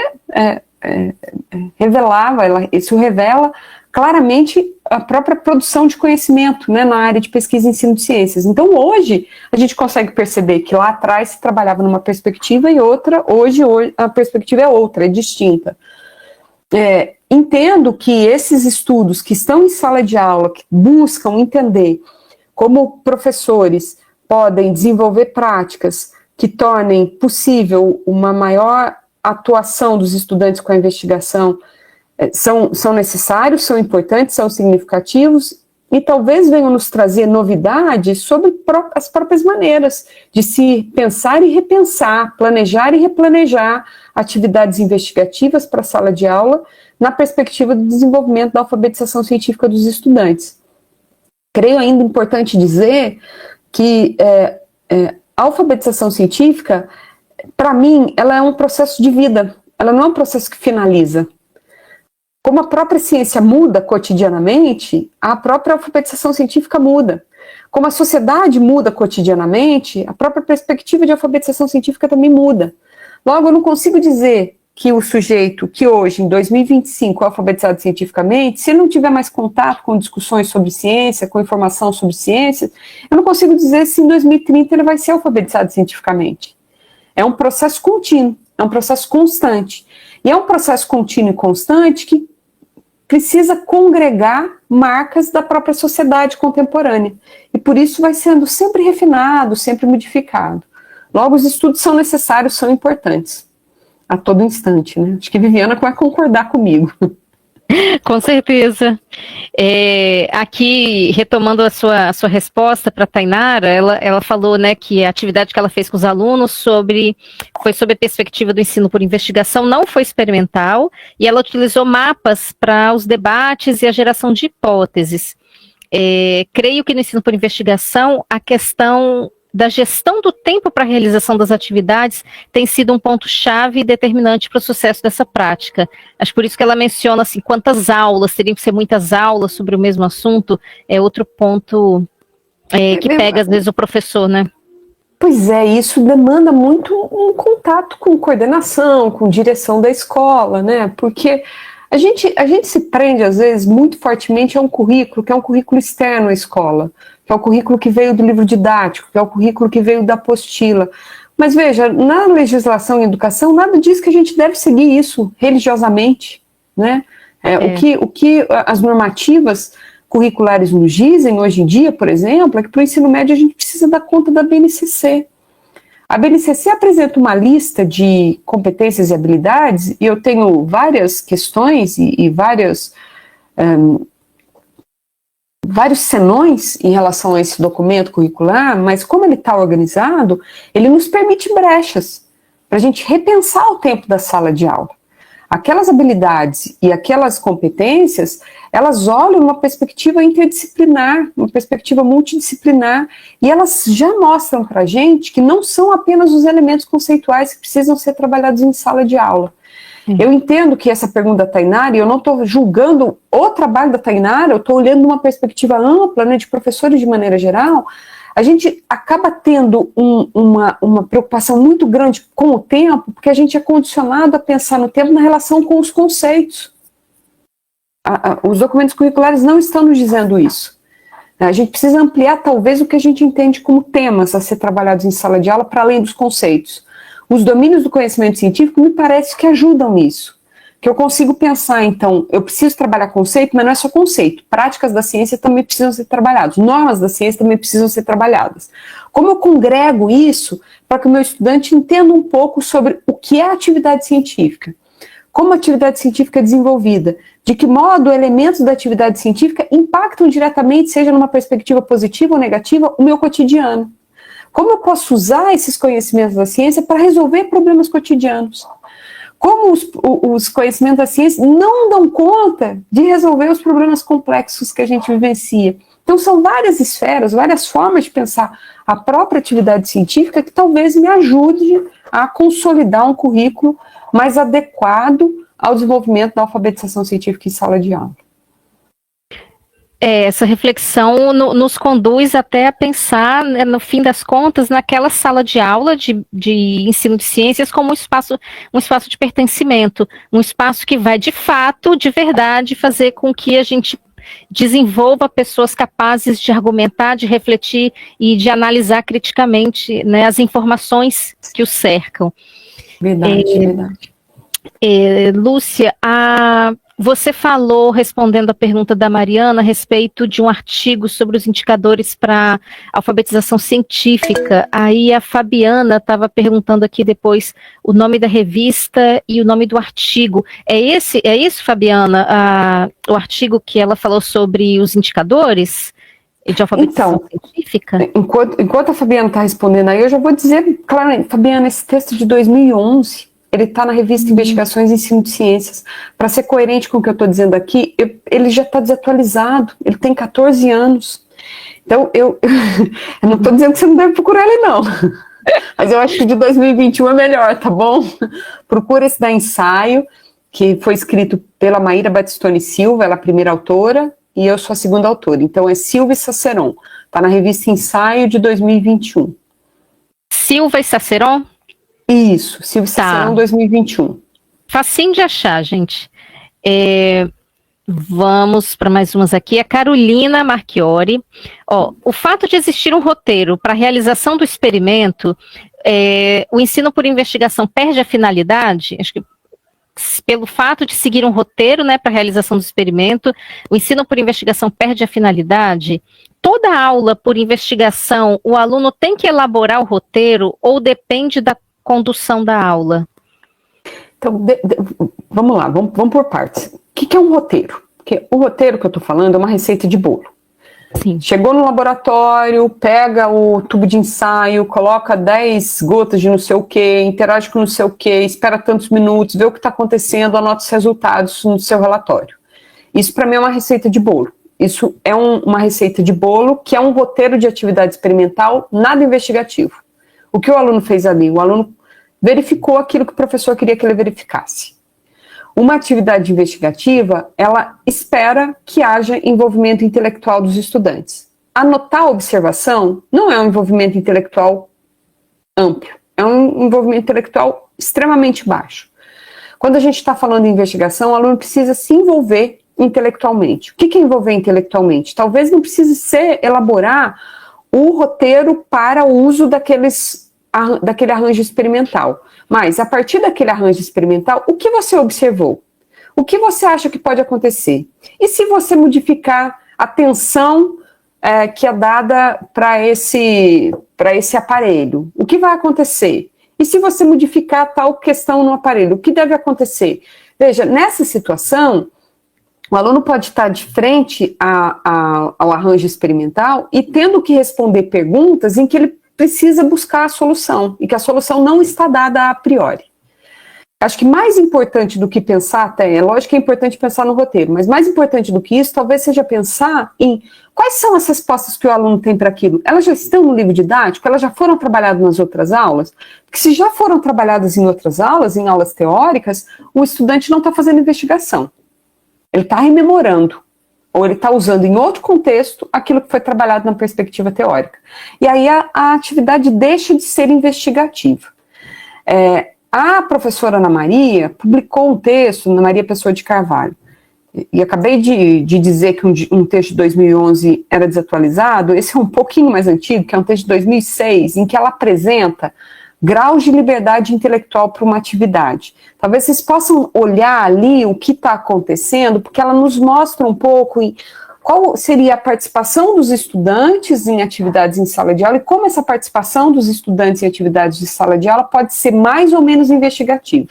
isso revela claramente a própria produção de conhecimento, né, na área de pesquisa e ensino de ciências. Então, hoje, a gente consegue perceber que lá atrás se trabalhava numa perspectiva e outra, hoje a perspectiva é outra, é distinta. Entendo que esses estudos que estão em sala de aula, que buscam entender como professores podem desenvolver práticas que tornem possível uma maior atuação dos estudantes com a investigação, são necessários, são importantes, são significativos e talvez venham nos trazer novidades sobre as próprias maneiras de se pensar e repensar, planejar e replanejar atividades investigativas para a sala de aula na perspectiva do desenvolvimento da alfabetização científica dos estudantes. Creio ainda importante dizer que a alfabetização científica, para mim, ela é um processo de vida, ela não é um processo que finaliza. Como a própria ciência muda cotidianamente, a própria alfabetização científica muda. Como a sociedade muda cotidianamente, a própria perspectiva de alfabetização científica também muda. Logo, eu não consigo dizer que o sujeito que hoje, em 2025, é alfabetizado cientificamente, se não tiver mais contato com discussões sobre ciência, com informação sobre ciência, eu não consigo dizer se em 2030 ele vai ser alfabetizado cientificamente. É um processo contínuo, é um processo constante. E é um processo contínuo e constante que precisa congregar marcas da própria sociedade contemporânea. E por isso vai sendo sempre refinado, sempre modificado. Logo, os estudos são necessários, são importantes. A todo instante, né? Acho que Viviana vai concordar comigo. Com certeza. Aqui, retomando a sua resposta para a Tainara, ela falou, né, que a atividade que ela fez com os alunos foi sobre a perspectiva do ensino por investigação, não foi experimental, e ela utilizou mapas para os debates e a geração de hipóteses. Creio que no ensino por investigação, a questão da gestão do tempo para a realização das atividades tem sido um ponto-chave e determinante para o sucesso dessa prática. Acho por isso que ela menciona assim, quantas aulas, teriam que ser muitas aulas sobre o mesmo assunto, é outro ponto que pega às vezes o professor, né? Pois é, isso demanda muito um contato com coordenação, com direção da escola, né? Porque a gente se prende, às vezes, muito fortemente a um currículo, que é um currículo externo à escola, que é o currículo que veio do livro didático, que é o currículo que veio da apostila. Mas veja, na legislação e educação, nada diz que a gente deve seguir isso religiosamente, né? O que as normativas curriculares nos dizem hoje em dia, por exemplo, é que para o ensino médio a gente precisa dar conta da BNCC. A BNCC apresenta uma lista de competências e habilidades, e eu tenho várias questões e vários senões em relação a esse documento curricular, mas como ele está organizado, ele nos permite brechas para a gente repensar o tempo da sala de aula. Aquelas habilidades e aquelas competências, elas olham uma perspectiva interdisciplinar, uma perspectiva multidisciplinar, e elas já mostram para a gente que não são apenas os elementos conceituais que precisam ser trabalhados em sala de aula. Eu entendo que essa pergunta da Tainara, e eu não estou julgando o trabalho da Tainara, eu estou olhando uma perspectiva ampla, né, de professores de maneira geral. A gente acaba tendo uma preocupação muito grande com o tempo, porque a gente é condicionado a pensar no tempo na relação com os conceitos. Os documentos curriculares não estão nos dizendo isso. A gente precisa ampliar, talvez, o que a gente entende como temas a ser trabalhados em sala de aula, para além dos conceitos. Os domínios do conhecimento científico me parece que ajudam nisso. Que eu consigo pensar, então, eu preciso trabalhar conceito, mas não é só conceito. Práticas da ciência também precisam ser trabalhadas. Normas da ciência também precisam ser trabalhadas. Como eu congrego isso para que o meu estudante entenda um pouco sobre o que é a atividade científica? Como a atividade científica é desenvolvida? De que modo elementos da atividade científica impactam diretamente, seja numa perspectiva positiva ou negativa, o meu cotidiano? Como eu posso usar esses conhecimentos da ciência para resolver problemas cotidianos? Como os conhecimentos da ciência não dão conta de resolver os problemas complexos que a gente vivencia. Então são várias esferas, várias formas de pensar a própria atividade científica que talvez me ajude a consolidar um currículo mais adequado ao desenvolvimento da alfabetização científica em sala de aula. Essa reflexão nos conduz até a pensar, né, no fim das contas, naquela sala de aula de ensino de ciências como um espaço de pertencimento, um espaço que vai, de fato, de verdade, fazer com que a gente desenvolva pessoas capazes de argumentar, de refletir e de analisar criticamente, né, as informações que o cercam. Verdade. Lúcia, você falou, respondendo a pergunta da Mariana, a respeito de um artigo sobre os indicadores para alfabetização científica. Aí a Fabiana estava perguntando aqui depois o nome da revista e o nome do artigo. É isso, Fabiana, o artigo que ela falou sobre os indicadores de alfabetização científica? Enquanto a Fabiana está respondendo aí, eu já vou dizer, claro, Fabiana, esse texto de 2011... ele está na revista Investigações em Ensino de Ciências. Para ser coerente com o que eu estou dizendo aqui, ele já está desatualizado, ele tem 14 anos. Então, eu não estou dizendo que você não deve procurar ele, não. Mas eu acho que de 2021 é melhor, tá bom? Procura esse da ensaio, que foi escrito pela Maíra Batistoni Silva, ela é a primeira autora, e eu sou a segunda autora. Então, é Silva e Saceron. Está na revista Ensaio de 2021. Silva e Saceron? Isso, Silvia Saceron 2021. Facinho de achar, gente. Vamos para mais umas aqui. A Carolina Marchiori. O fato de existir um roteiro para a realização do experimento, o ensino por investigação perde a finalidade? Acho que pelo fato de seguir um roteiro, né, para a realização do experimento, o ensino por investigação perde a finalidade? Toda aula por investigação, o aluno tem que elaborar o roteiro ou depende da condução da aula? Então, vamos lá, vamos por partes. que é um roteiro? Porque o roteiro que eu estou falando é uma receita de bolo. Sim. Chegou no laboratório, pega o tubo de ensaio, coloca 10 gotas de não sei o que, interage com não sei o que, espera tantos minutos, vê o que está acontecendo, anota os resultados no seu relatório. Isso para mim é uma receita de bolo. Isso é uma receita de bolo que é um roteiro de atividade experimental, nada investigativo. O que o aluno fez ali? O aluno verificou aquilo que o professor queria que ele verificasse. Uma atividade investigativa, ela espera que haja envolvimento intelectual dos estudantes. Anotar a observação não é um envolvimento intelectual amplo, é um envolvimento intelectual extremamente baixo. Quando a gente está falando de investigação, o aluno precisa se envolver intelectualmente. O que é envolver intelectualmente? Talvez não precise ser elaborar o roteiro para o uso daquele arranjo experimental. Mas, a partir daquele arranjo experimental, o que você observou? O que você acha que pode acontecer? E se você modificar a tensão que é dada para esse aparelho? O que vai acontecer? E se você modificar tal questão no aparelho? O que deve acontecer? Veja, nessa situação, o aluno pode estar de frente ao arranjo experimental e tendo que responder perguntas em que ele precisa buscar a solução, e que a solução não está dada a priori. Acho que mais importante do que pensar, até, é lógico que é importante pensar no roteiro, mas mais importante do que isso, talvez seja pensar em quais são as respostas que o aluno tem para aquilo. Elas já estão no livro didático? Elas já foram trabalhadas nas outras aulas? Porque se já foram trabalhadas em outras aulas, em aulas teóricas, o estudante não está fazendo investigação. Ele está rememorando. Ou ele está usando em outro contexto aquilo que foi trabalhado na perspectiva teórica. E aí a atividade deixa de ser investigativa. A professora Ana Maria publicou um texto, Ana Maria Pessoa de Carvalho, e acabei de dizer que um texto de 2011 era desatualizado. Esse é um pouquinho mais antigo, que é um texto de 2006, em que ela apresenta graus de liberdade intelectual para uma atividade. Talvez vocês possam olhar ali o que está acontecendo, porque ela nos mostra um pouco qual seria a participação dos estudantes em atividades em sala de aula e como essa participação dos estudantes em atividades de sala de aula pode ser mais ou menos investigativa.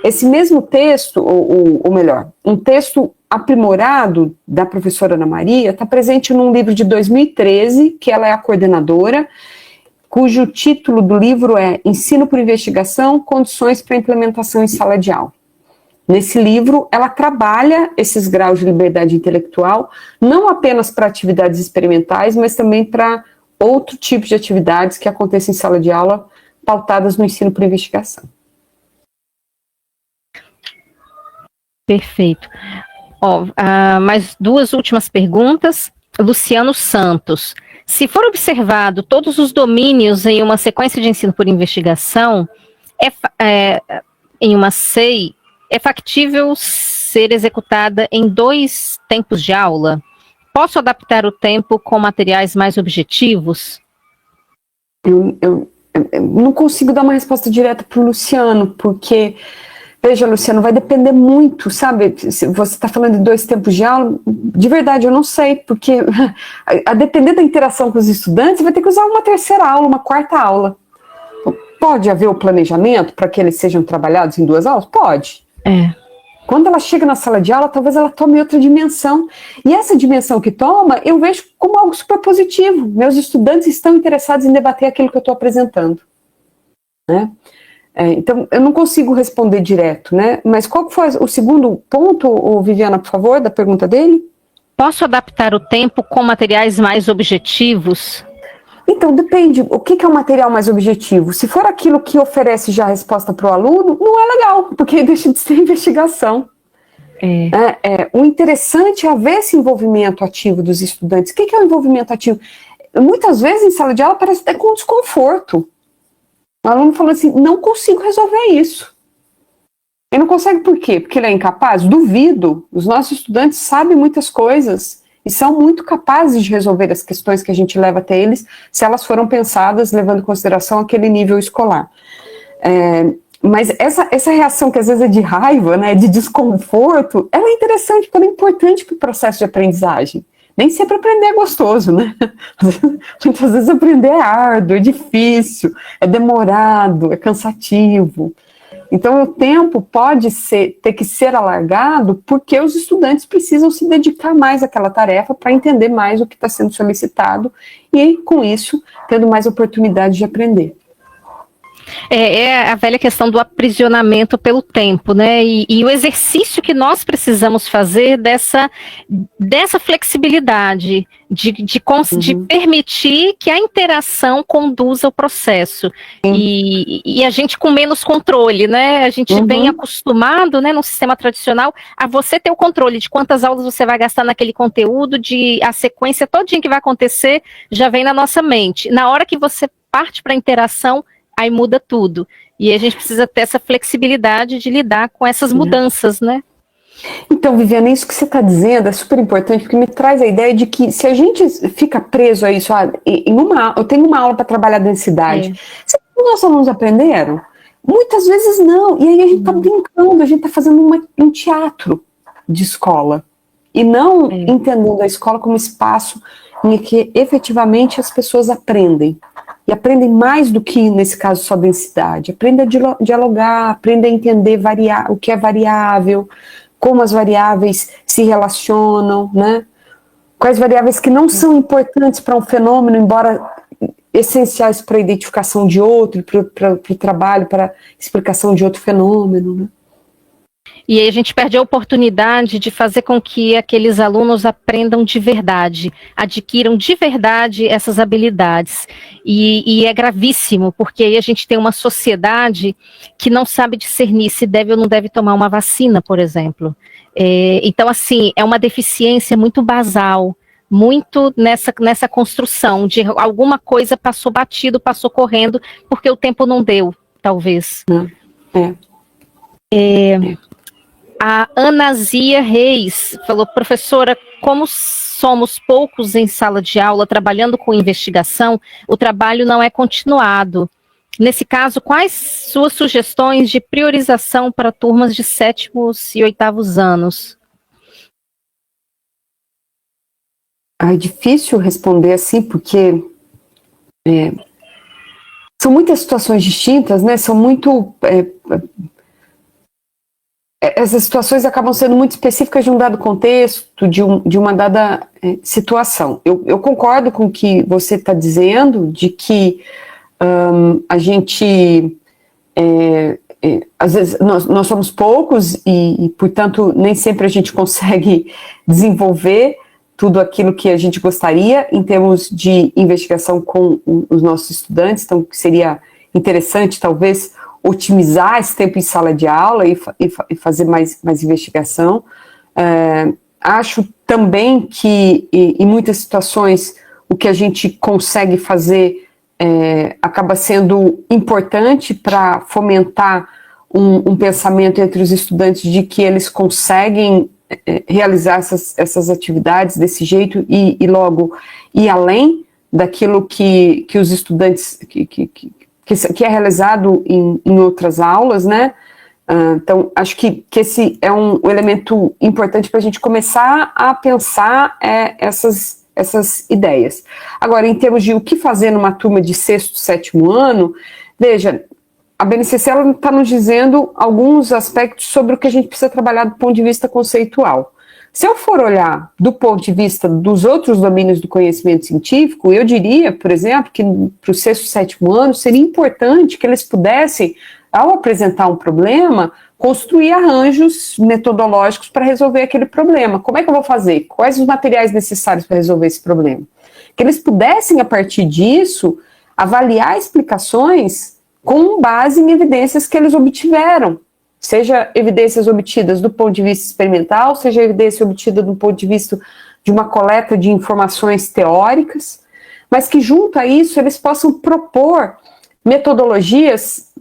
Esse mesmo texto, ou melhor, um texto aprimorado da professora Ana Maria, está presente num livro de 2013, que ela é a coordenadora, cujo título do livro é Ensino por Investigação, Condições para Implementação em Sala de Aula. Nesse livro, ela trabalha esses graus de liberdade intelectual, não apenas para atividades experimentais, mas também para outro tipo de atividades que acontecem em sala de aula, pautadas no ensino por investigação. Perfeito. Mais duas últimas perguntas. Luciano Santos. Se for observado todos os domínios em uma sequência de ensino por investigação, em uma SEI, é factível ser executada em 2 tempos de aula? Posso adaptar o tempo com materiais mais objetivos? Eu não consigo dar uma resposta direta para o Luciano, porque, veja, Luciano, vai depender muito, sabe? Se você está falando de 2 tempos de aula, de verdade, eu não sei, porque a depender da interação com os estudantes, vai ter que usar uma 3ª aula, uma 4ª aula. Pode haver o planejamento para que eles sejam trabalhados em 2 aulas? Pode. Quando ela chega na sala de aula, talvez ela tome outra dimensão. E essa dimensão que toma, eu vejo como algo super positivo. Meus estudantes estão interessados em debater aquilo que eu estou apresentando. Né? Então, eu não consigo responder direto, né? Mas qual foi o segundo ponto, Viviana, por favor, da pergunta dele? Posso adaptar o tempo com materiais mais objetivos? Então, depende. O que é um material mais objetivo? Se for aquilo que oferece já a resposta para o aluno, não é legal, porque deixa de ser investigação. O interessante é haver esse envolvimento ativo dos estudantes. O que é o envolvimento ativo? Muitas vezes, em sala de aula, parece até com desconforto. O aluno falou assim, não consigo resolver isso. Ele não consegue por quê? Porque ele é incapaz? Duvido. Os nossos estudantes sabem muitas coisas e são muito capazes de resolver as questões que a gente leva até eles, se elas foram pensadas levando em consideração aquele nível escolar. Mas essa reação que às vezes é de raiva, né, de desconforto, ela é interessante, porque ela é importante para o processo de aprendizagem. Nem sempre aprender é gostoso, né? Muitas vezes aprender é árduo, é difícil, é demorado, é cansativo. Então, o tempo pode ter que ser alargado porque os estudantes precisam se dedicar mais àquela tarefa para entender mais o que está sendo solicitado e, com isso, tendo mais oportunidade de aprender. É a velha questão do aprisionamento pelo tempo, né? E o exercício que nós precisamos fazer dessa flexibilidade, de permitir que a interação conduza o processo. E a gente com menos controle, né? A gente vem acostumado, né, no sistema tradicional, a você ter o controle de quantas aulas você vai gastar naquele conteúdo, de a sequência todinha que vai acontecer já vem na nossa mente. Na hora que você parte para a interação, aí muda tudo. E a gente precisa ter essa flexibilidade de lidar com essas mudanças, né? Então, Viviana, isso que você está dizendo é super importante, porque me traz a ideia de que se a gente fica preso a isso, eu tenho uma aula para trabalhar densidade. Será que os nossos alunos aprenderam? Muitas vezes não. E aí a gente está brincando, a gente está fazendo um teatro de escola. E não entendendo a escola como espaço em que efetivamente as pessoas aprendem. E aprendem mais do que, nesse caso, só densidade. Aprendem a dialogar, aprendem a entender o que é variável, como as variáveis se relacionam, né? Quais variáveis que não são importantes para um fenômeno, embora essenciais para a identificação de outro, para o trabalho, para a explicação de outro fenômeno, né? E aí a gente perde a oportunidade de fazer com que aqueles alunos aprendam de verdade, adquiram de verdade essas habilidades. E é gravíssimo, porque aí a gente tem uma sociedade que não sabe discernir se deve ou não deve tomar uma vacina, por exemplo. Então, assim, é uma deficiência muito basal, muito nessa construção de alguma coisa passou batido, passou correndo, porque o tempo não deu, talvez. A Anazia Reis falou: professora, como somos poucos em sala de aula trabalhando com investigação, o trabalho não é continuado. Nesse caso, quais suas sugestões de priorização para turmas de 7º e 8º anos? É difícil responder assim, porque são muitas situações distintas, né? São muito... essas situações acabam sendo muito específicas de um dado contexto, de uma dada situação. Eu concordo com o que você está dizendo, de que a gente, às vezes, nós somos poucos e, portanto, nem sempre a gente consegue desenvolver tudo aquilo que a gente gostaria em termos de investigação com os nossos estudantes, então seria interessante, talvez, otimizar esse tempo em sala de aula e fazer mais investigação. Acho também que, em muitas situações, o que a gente consegue fazer acaba sendo importante para fomentar um pensamento entre os estudantes de que eles conseguem realizar essas atividades desse jeito e logo ir além daquilo que os estudantes... que é realizado em outras aulas, né? Então, acho que esse é um elemento importante para a gente começar a pensar essas ideias. Agora, em termos de o que fazer numa turma de 6º, 7º ano, veja, a BNCC está nos dizendo alguns aspectos sobre o que a gente precisa trabalhar do ponto de vista conceitual. Se eu for olhar do ponto de vista dos outros domínios do conhecimento científico, eu diria, por exemplo, que para o 6º, 7º ano seria importante que eles pudessem, ao apresentar um problema, construir arranjos metodológicos para resolver aquele problema. Como é que eu vou fazer? Quais os materiais necessários para resolver esse problema? Que eles pudessem, a partir disso, avaliar explicações com base em evidências que eles obtiveram. Seja evidências obtidas do ponto de vista experimental, seja evidência obtida do ponto de vista de uma coleta de informações teóricas, mas que junto a isso eles possam propor metodologias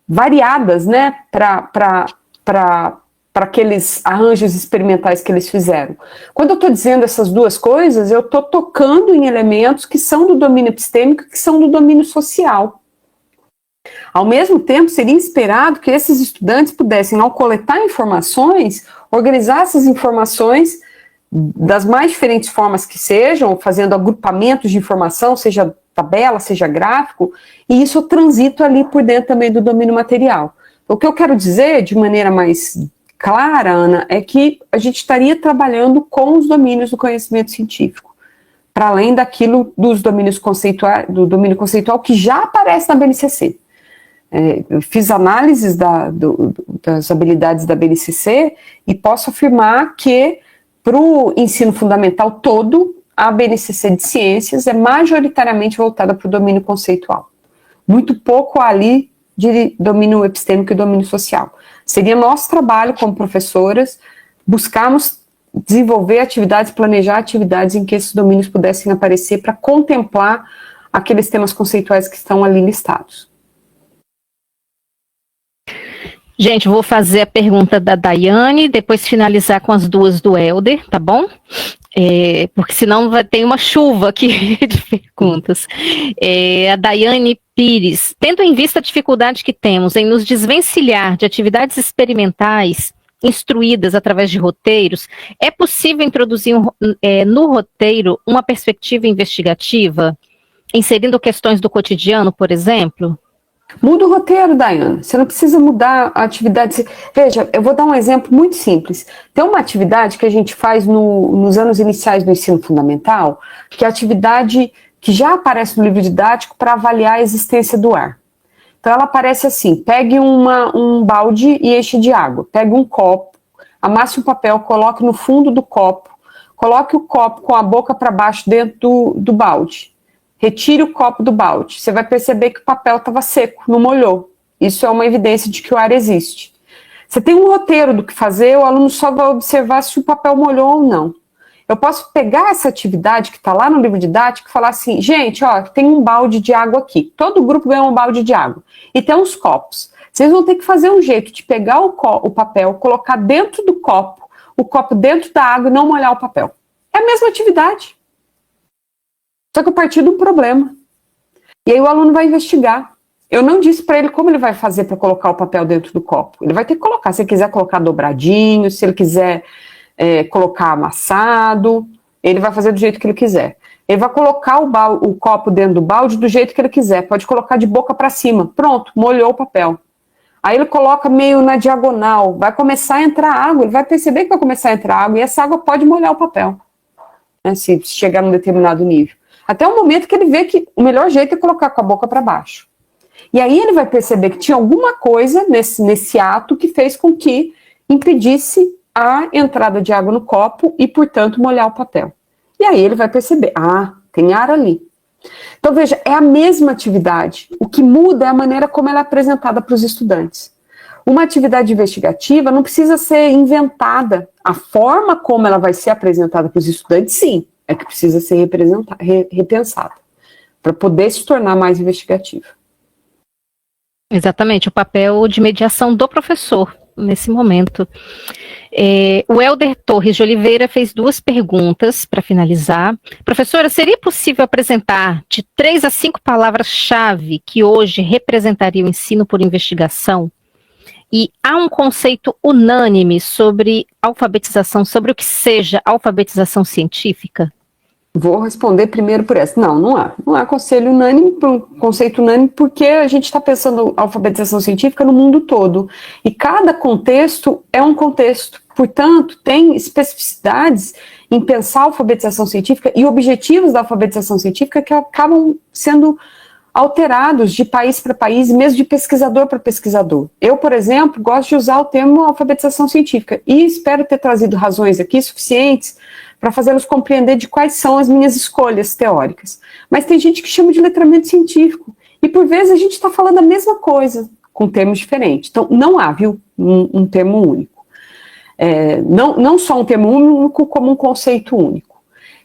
variadas, né, para aqueles arranjos experimentais que eles fizeram. Quando eu estou dizendo essas duas coisas, eu estou tocando em elementos que são do domínio epistêmico e que são do domínio social. Ao mesmo tempo, seria esperado que esses estudantes pudessem, ao coletar informações, organizar essas informações das mais diferentes formas que sejam, fazendo agrupamentos de informação, seja tabela, seja gráfico, e isso transita ali por dentro também do domínio material. O que eu quero dizer, de maneira mais clara, Ana, é que a gente estaria trabalhando com os domínios do conhecimento científico, para além daquilo dos domínios conceituais, do domínio conceitual que já aparece na BNCC. Eu fiz análises das habilidades da BNCC e posso afirmar que, para o ensino fundamental todo, a BNCC de Ciências é majoritariamente voltada para o domínio conceitual. Muito pouco ali de domínio epistêmico e domínio social. Seria nosso trabalho como professoras buscarmos desenvolver atividades, planejar atividades em que esses domínios pudessem aparecer para contemplar aqueles temas conceituais que estão ali listados. Gente, vou fazer a pergunta da Daiane, depois finalizar com as duas do Helder, tá bom? Porque senão vai ter uma chuva aqui de perguntas. A Daiane Pires, tendo em vista a dificuldade que temos em nos desvencilhar de atividades experimentais instruídas através de roteiros, é possível introduzir no roteiro uma perspectiva investigativa, inserindo questões do cotidiano, por exemplo? Muda o roteiro, Daiane. Você não precisa mudar a atividade. Veja, eu vou dar um exemplo muito simples. Tem uma atividade que a gente faz nos anos iniciais do ensino fundamental, que é a atividade que já aparece no livro didático para avaliar a existência do ar. Então ela aparece assim: pegue um balde e enche de água. Pegue um copo, amasse um papel, coloque no fundo do copo, coloque o copo com a boca para baixo dentro do balde. Retire o copo do balde. Você vai perceber que o papel estava seco, não molhou. Isso é uma evidência de que o ar existe. Você tem um roteiro do que fazer, o aluno só vai observar se o papel molhou ou não. Eu posso pegar essa atividade que está lá no livro didático e falar assim: gente, ó, tem um balde de água aqui. Todo grupo ganha um balde de água. E tem uns copos. Vocês vão ter que fazer um jeito de pegar o papel, colocar dentro do copo, o copo dentro da água e não molhar o papel. É a mesma atividade. Só que eu parti de um problema. E aí o aluno vai investigar. Eu não disse para ele como ele vai fazer para colocar o papel dentro do copo. Ele vai ter que colocar. Se ele quiser colocar dobradinho, se ele quiser colocar amassado, ele vai fazer do jeito que ele quiser. Ele vai colocar o copo dentro do balde do jeito que ele quiser. Pode colocar de boca para cima. Pronto, molhou o papel. Aí ele coloca meio na diagonal. Vai começar a entrar água. Ele vai perceber que vai começar a entrar água. E essa água pode molhar o papel, né, se chegar num determinado nível. Até o momento que ele vê que o melhor jeito é colocar com a boca para baixo. E aí ele vai perceber que tinha alguma coisa nesse ato que fez com que impedisse a entrada de água no copo e, portanto, molhar o papel. E aí ele vai perceber, tem ar ali. Então, veja, é a mesma atividade. O que muda é a maneira como ela é apresentada para os estudantes. Uma atividade investigativa não precisa ser inventada. A forma como ela vai ser apresentada para os estudantes, sim, é que precisa ser repensada, para poder se tornar mais investigativa. Exatamente, o papel de mediação do professor, nesse momento. O Helder Torres de Oliveira fez duas perguntas para finalizar. Professora, seria possível apresentar de 3 a 5 palavras-chave que hoje representariam o ensino por investigação? E há um conceito unânime sobre alfabetização, sobre o que seja alfabetização científica? Vou responder primeiro por essa. Não há. Não há conselho unânime, conceito unânime, porque a gente está pensando alfabetização científica no mundo todo. E cada contexto é um contexto. Portanto, tem especificidades em pensar a alfabetização científica e objetivos da alfabetização científica que acabam sendo alterados de país para país, e mesmo de pesquisador para pesquisador. Eu, por exemplo, gosto de usar o termo alfabetização científica e espero ter trazido razões aqui suficientes para fazê-los compreender de quais são as minhas escolhas teóricas. Mas tem gente que chama de letramento científico, e por vezes a gente está falando a mesma coisa, com termos diferentes. Então, não há, um termo único. Não só um termo único, como um conceito único.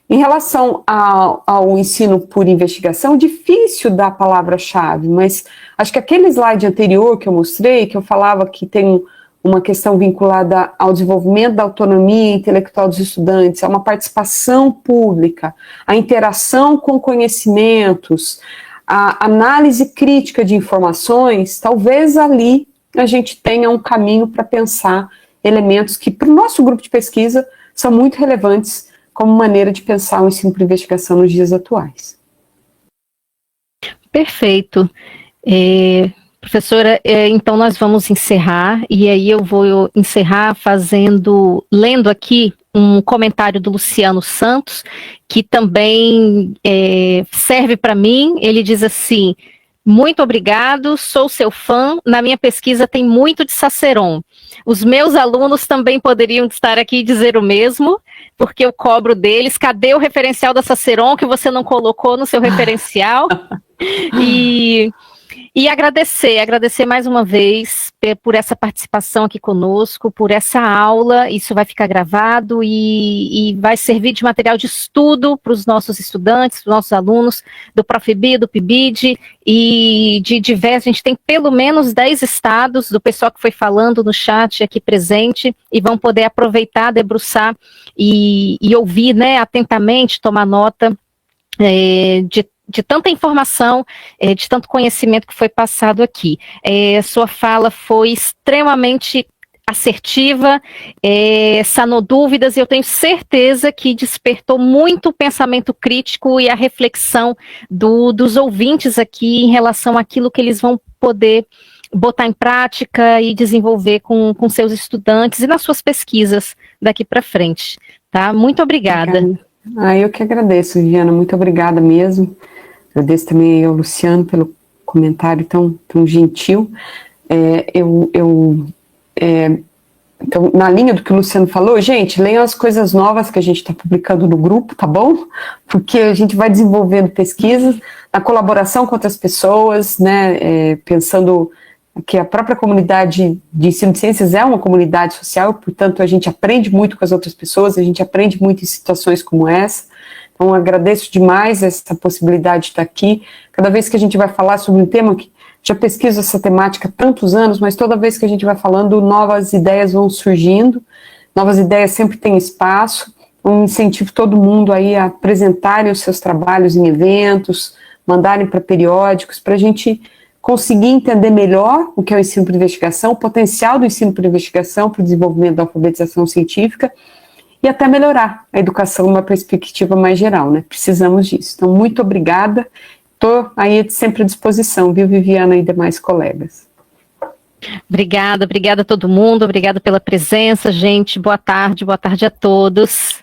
Em relação ao ensino por investigação, difícil dar a palavra-chave, mas acho que aquele slide anterior que eu mostrei, que eu falava que tem uma questão vinculada ao desenvolvimento da autonomia intelectual dos estudantes, a uma participação pública, a interação com conhecimentos, a análise crítica de informações, talvez ali a gente tenha um caminho para pensar elementos que, para o nosso grupo de pesquisa, são muito relevantes como maneira de pensar o ensino por investigação nos dias atuais. Perfeito. Professora, então nós vamos encerrar, e aí eu vou encerrar lendo aqui um comentário do Luciano Santos, que também serve para mim. Ele diz assim: muito obrigado, sou seu fã, na minha pesquisa tem muito de Cicerón. Os meus alunos também poderiam estar aqui e dizer o mesmo, porque eu cobro deles. Cadê o referencial da Cicerón que você não colocou no seu referencial? E agradecer mais uma vez por essa participação aqui conosco, por essa aula. Isso vai ficar gravado e vai servir de material de estudo para os nossos estudantes, para os nossos alunos do Profib, do PIBID e de diversos. A gente tem pelo menos 10 estados do pessoal que foi falando no chat aqui presente e vão poder aproveitar, debruçar e ouvir, né, atentamente, tomar nota de tanta informação, de tanto conhecimento que foi passado aqui. Sua fala foi extremamente assertiva, sanou dúvidas, e eu tenho certeza que despertou muito o pensamento crítico e a reflexão dos ouvintes aqui em relação àquilo que eles vão poder botar em prática e desenvolver com seus estudantes e nas suas pesquisas daqui para frente. Tá? Muito obrigada. Eu que agradeço, Viviana, muito obrigada mesmo. Agradeço também ao Luciano pelo comentário tão gentil. Então, na linha do que o Luciano falou, gente, leiam as coisas novas que a gente está publicando no grupo, tá bom? Porque a gente vai desenvolvendo pesquisas na colaboração com outras pessoas, né, pensando que a própria comunidade de ensino de ciências é uma comunidade social, portanto a gente aprende muito com as outras pessoas, a gente aprende muito em situações como essa. Então, agradeço demais essa possibilidade de estar aqui. Cada vez que a gente vai falar sobre um tema, que já pesquiso essa temática há tantos anos, mas toda vez que a gente vai falando, novas ideias vão surgindo, novas ideias sempre têm espaço. Eu incentivo todo mundo aí a apresentarem os seus trabalhos em eventos, mandarem para periódicos, para a gente conseguir entender melhor o que é o ensino por investigação, o potencial do ensino por investigação para o desenvolvimento da alfabetização científica, e até melhorar a educação numa perspectiva mais geral, né? Precisamos disso. Então, muito obrigada. Estou aí sempre à disposição, viu, Viviana e demais colegas. Obrigada a todo mundo, obrigada pela presença, gente. Boa tarde a todos.